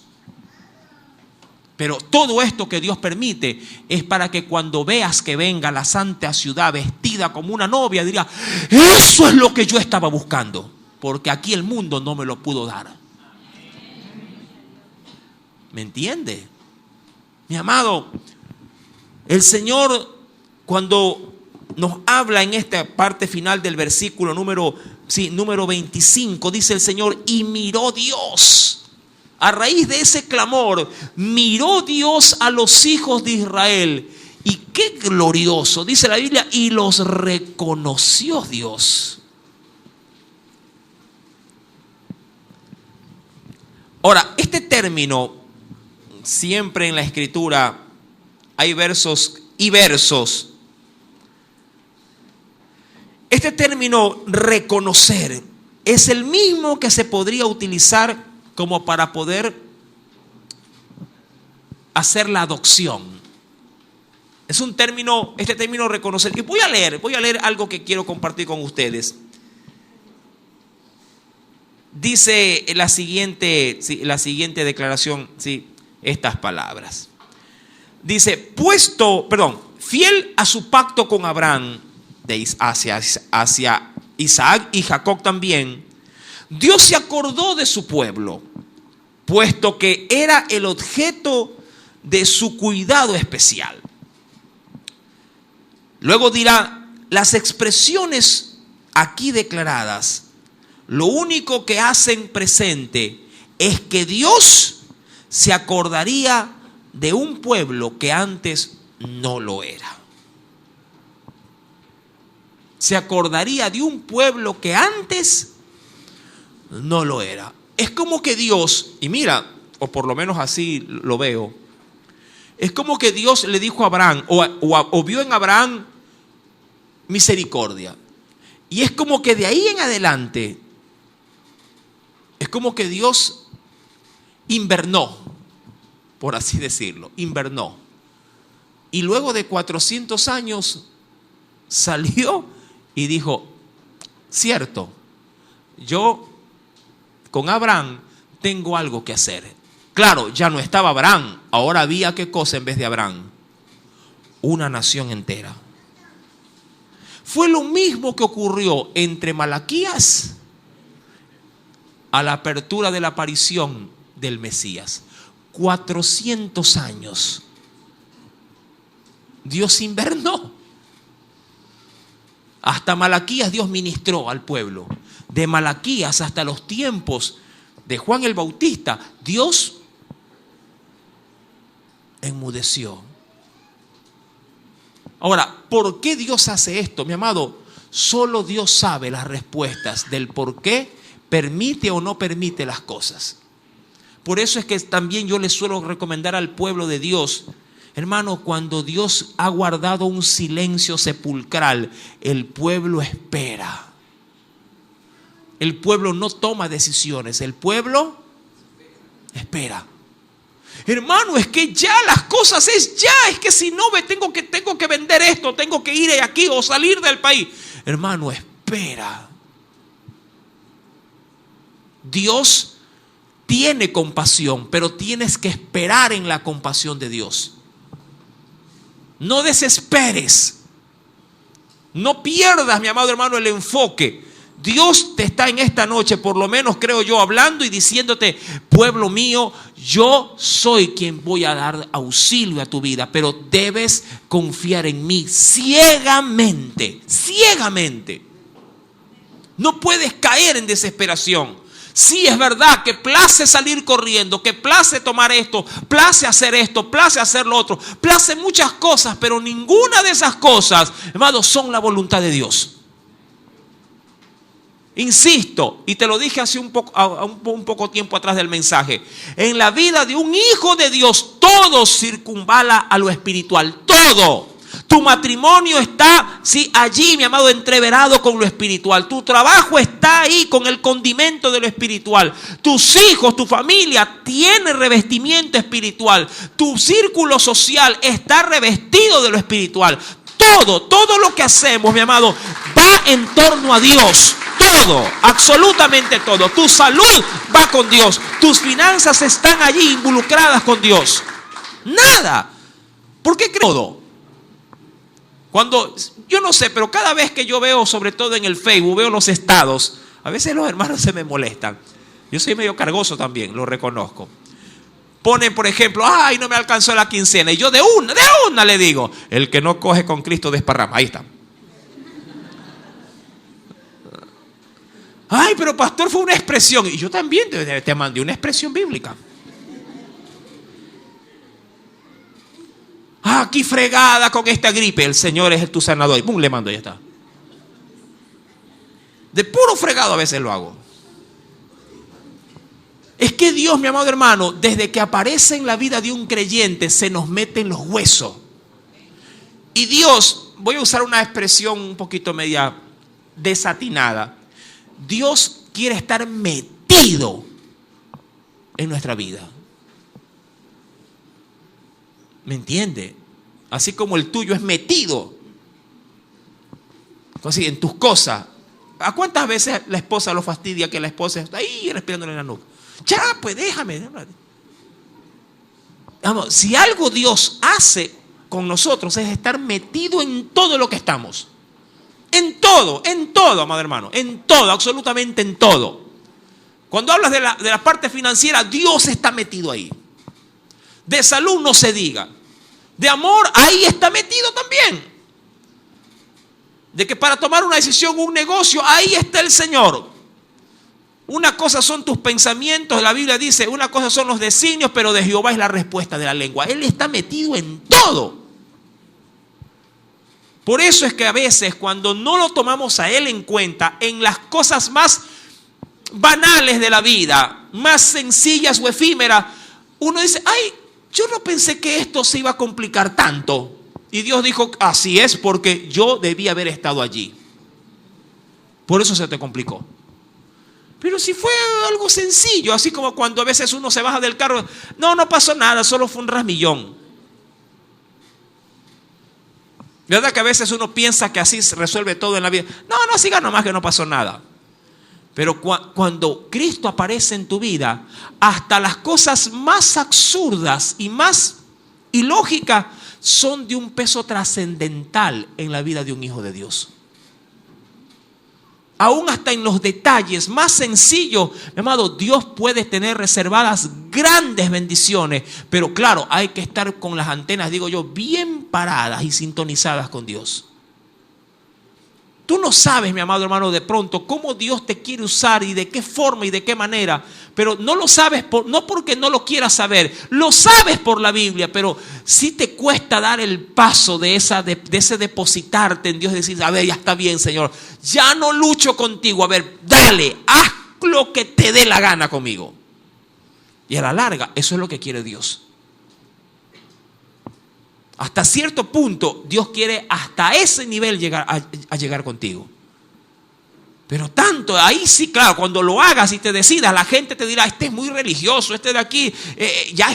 A: Pero todo esto que Dios permite es para que cuando veas que venga la santa ciudad vestida como una novia, diga, eso es lo que yo estaba buscando, porque aquí el mundo no me lo pudo dar. ¿Me entiende? Mi amado, el Señor, cuando nos habla en esta parte final del versículo número 25, dice el Señor, y miró Dios a raíz de ese clamor, miró Dios a los hijos de Israel. Y qué glorioso, dice la Biblia, y los reconoció Dios. Ahora, este término, siempre en la Escritura hay versos y versos. Este término reconocer es el mismo que se podría utilizar como para poder hacer la adopción. Es un término, este término reconocer. Y voy a leer algo que quiero compartir con ustedes. Dice la siguiente declaración, estas palabras. Dice, fiel a su pacto con Abraham, hacia Isaac y Jacob también, Dios se acordó de su pueblo, puesto que era el objeto de su cuidado especial. Luego dirá, las expresiones aquí declaradas, lo único que hacen presente es que Dios se acordaría de un pueblo que antes no lo era. Se acordaría de un pueblo que antes no lo era. Es como que Dios, y mira, o por lo menos así lo veo, es como que Dios le dijo a Abraham, o vio en Abraham misericordia. Y es como que de ahí en adelante, es como que Dios invernó, por así decirlo, invernó. Y luego de 400 años salió y dijo, cierto, yo con Abraham tengo algo que hacer. Claro, ya no estaba Abraham, ahora había ¿qué cosa en vez de Abraham? Una nación entera. Fue lo mismo que ocurrió entre Malaquías a la apertura de la aparición del Mesías. 400 años. Dios invernó. Hasta Malaquías Dios ministró al pueblo. De Malaquías hasta los tiempos de Juan el Bautista, Dios enmudeció. Ahora, ¿por qué Dios hace esto? Mi amado, solo Dios sabe las respuestas del por qué permite o no permite las cosas. Por eso es que también yo les suelo recomendar al pueblo de Dios, hermano, cuando Dios ha guardado un silencio sepulcral, el pueblo espera. El pueblo no toma decisiones, el pueblo espera. Hermano, es que ya las cosas es que si no tengo que vender esto, tengo que ir aquí o salir del país. Hermano, espera. Dios tiene compasión, pero tienes que esperar en la compasión de Dios. No desesperes. No pierdas, mi amado hermano, el enfoque. Dios te está en esta noche, por lo menos creo yo, hablando y diciéndote, pueblo mío, yo soy quien voy a dar auxilio a tu vida, pero debes confiar en mí ciegamente, ciegamente. No puedes caer en desesperación. Sí, es verdad que place salir corriendo, que place tomar esto, place hacer esto, place hacer lo otro, place muchas cosas, pero ninguna de esas cosas, hermano, son la voluntad de Dios. Insisto, y te lo dije hace un poco tiempo atrás del mensaje, en la vida de un hijo de Dios todo circunvala a lo espiritual, todo. Tu matrimonio está, allí, mi amado, entreverado con lo espiritual. Tu trabajo está ahí con el condimento de lo espiritual. Tus hijos, tu familia tiene revestimiento espiritual. Tu círculo social está revestido de lo espiritual. Todo lo que hacemos, mi amado, va en torno a Dios. Todo, absolutamente todo. Tu salud va con Dios. Tus finanzas están allí involucradas con Dios. Nada. ¿Por qué creo todo? Cuando, yo no sé, pero cada vez que yo veo, sobre todo en el Facebook, veo los estados, a veces los hermanos se me molestan. Yo soy medio cargoso también, lo reconozco. Ponen, por ejemplo, ay, no me alcanzó la quincena. Y yo de una le digo, el que no coge con Cristo desparrama. Ahí está. Ay, pero pastor, fue una expresión. Y yo también te mandé una expresión bíblica. aquí fregada con esta gripe. El Señor es tu sanador. Y pum, le mando, ya está. De puro fregado a veces lo hago. Es que Dios, mi amado hermano, desde que aparece en la vida de un creyente, se nos mete en los huesos. Y Dios, voy a usar una expresión un poquito media desatinada. Dios quiere estar metido en nuestra vida. ¿Me entiende? Así como el tuyo es metido así, en tus cosas. ¿A cuántas veces la esposa lo fastidia que la esposa está ahí respirándole en la nuca? Ya, pues déjame. Vamos, si algo Dios hace con nosotros es estar metido en todo lo que estamos. En todo, amado hermano. En todo, absolutamente en todo. Cuando hablas de la parte financiera, Dios está metido ahí. De salud no se diga. De amor, ahí está metido también. De que para tomar una decisión, un negocio, ahí está el Señor. Una cosa son tus pensamientos, la Biblia dice, una cosa son los designios, pero de Jehová es la respuesta de la lengua. Él está metido en todo. Por eso es que a veces cuando no lo tomamos a Él en cuenta, en las cosas más banales de la vida, más sencillas o efímeras, uno dice, ay, yo no pensé que esto se iba a complicar tanto. Y Dios dijo, así es, porque yo debía haber estado allí. Por eso se te complicó. Pero si fue algo sencillo, así como cuando a veces uno se baja del carro, no pasó nada, solo fue un rasmillón. ¿Verdad que a veces uno piensa que así se resuelve todo en la vida? No, siga nomás que no pasó nada. Pero cuando Cristo aparece en tu vida, hasta las cosas más absurdas y más ilógicas son de un peso trascendental en la vida de un hijo de Dios. Aún hasta en los detalles más sencillos, mi amado, Dios puede tener reservadas grandes bendiciones. Pero claro, hay que estar con las antenas, digo yo, bien paradas y sintonizadas con Dios. Tú no sabes, mi amado hermano, de pronto cómo Dios te quiere usar y de qué forma y de qué manera. Pero no lo sabes, no porque no lo quieras saber. Lo sabes por la Biblia, pero sí te cuesta dar el paso de ese depositarte en Dios y decir, a ver, ya está bien, Señor. Ya no lucho contigo. A ver, dale, haz lo que te dé la gana conmigo. Y a la larga, eso es lo que quiere Dios. Hasta cierto punto, Dios quiere hasta ese nivel llegar contigo. Pero tanto, ahí sí, claro, cuando lo hagas y te decidas, la gente te dirá, este es muy religioso, este de aquí, ya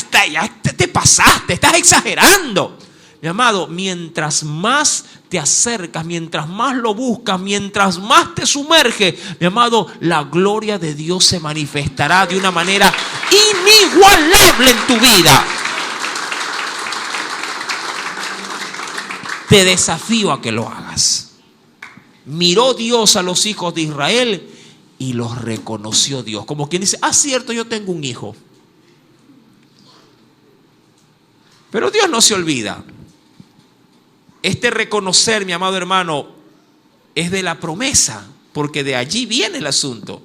A: te pasaste, estás exagerando. Mi amado, mientras más te acercas, mientras más lo buscas, mientras más te sumerges, mi amado, la gloria de Dios se manifestará de una manera inigualable en tu vida. Te desafío a que lo hagas. Miró Dios a los hijos de Israel y los reconoció Dios. Como quien dice, cierto, yo tengo un hijo. Pero Dios no se olvida. Este reconocer, mi amado hermano, es de la promesa, porque de allí viene el asunto.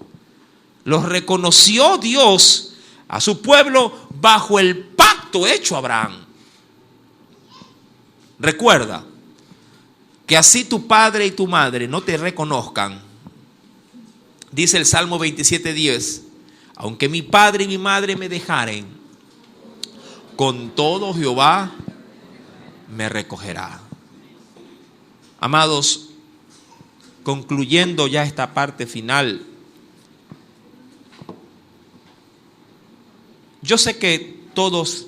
A: Los reconoció Dios a su pueblo bajo el pacto hecho a Abraham. Recuerda que así tu padre y tu madre no te reconozcan. Dice el Salmo 27:10, aunque mi padre y mi madre me dejaren, con todo Jehová me recogerá. Amados, concluyendo ya esta parte final, yo sé que todos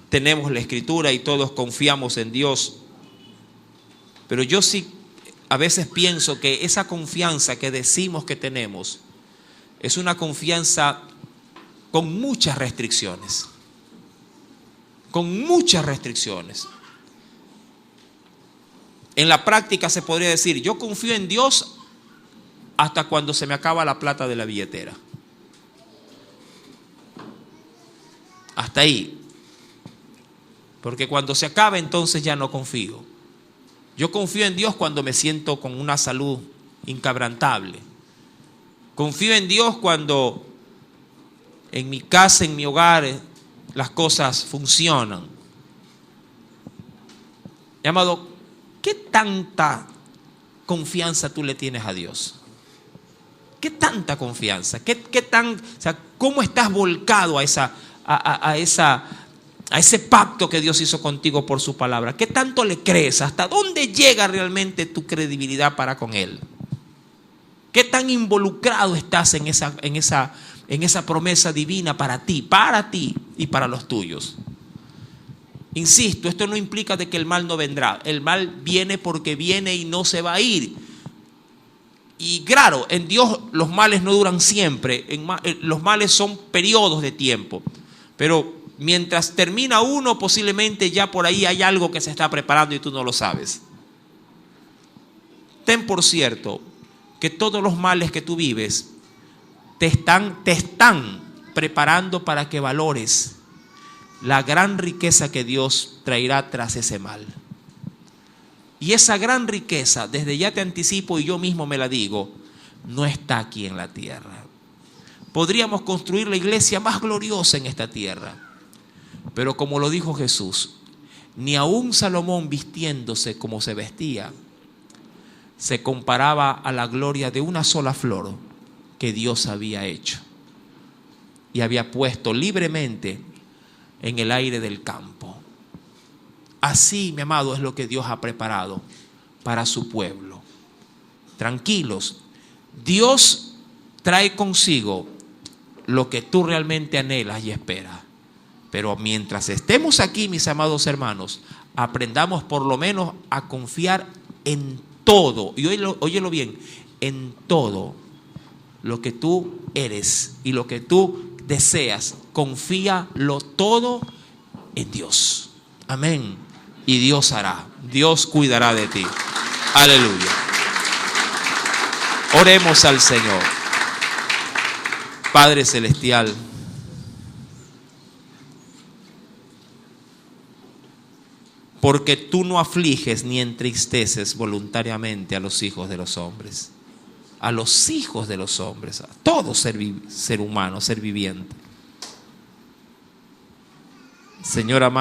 A: tenemos la Escritura y todos confiamos en Dios, pero yo sí a veces pienso que esa confianza que decimos que tenemos es una confianza con muchas restricciones. Con muchas restricciones. En la práctica se podría decir, yo confío en Dios hasta cuando se me acaba la plata de la billetera. Hasta ahí. Porque cuando se acaba, entonces ya no confío. Yo confío en Dios cuando me siento con una salud inquebrantable. Confío en Dios cuando en mi casa, en mi hogar, las cosas funcionan. Mi amado, ¿qué tanta confianza tú le tienes a Dios? ¿Qué tanta confianza? O sea, ¿cómo estás volcado a ese pacto que Dios hizo contigo por su palabra? ¿Qué tanto le crees? ¿Hasta dónde llega realmente tu credibilidad para con Él? ¿Qué tan involucrado estás en esa promesa divina para ti y para los tuyos? Insisto, esto no implica de que el mal no vendrá. El mal viene porque viene y no se va a ir. Y claro, en Dios los males no duran siempre. Los males son periodos de tiempo. Pero mientras termina uno, posiblemente ya por ahí hay algo que se está preparando y tú no lo sabes. Ten por cierto que todos los males que tú vives te están preparando para que valores la gran riqueza que Dios traerá tras ese mal. Y esa gran riqueza, desde ya te anticipo y yo mismo me la digo, no está aquí en la tierra. Podríamos construir la iglesia más gloriosa en esta tierra, pero como lo dijo Jesús, ni aun Salomón vistiéndose como se vestía, se comparaba a la gloria de una sola flor que Dios había hecho y había puesto libremente en el aire del campo. Así, mi amado, es lo que Dios ha preparado para su pueblo. Tranquilos, Dios trae consigo lo que tú realmente anhelas y esperas. Pero mientras estemos aquí, mis amados hermanos, aprendamos por lo menos a confiar en todo, y óyelo bien, en todo lo que tú eres y lo que tú deseas. Confíalo todo en Dios. Amén. Y Dios hará, Dios cuidará de ti. Aleluya. Oremos al Señor. Padre Celestial, porque tú no afliges ni entristeces voluntariamente a los hijos de los hombres. A los hijos de los hombres, a todo ser humano, ser viviente. Señor amado,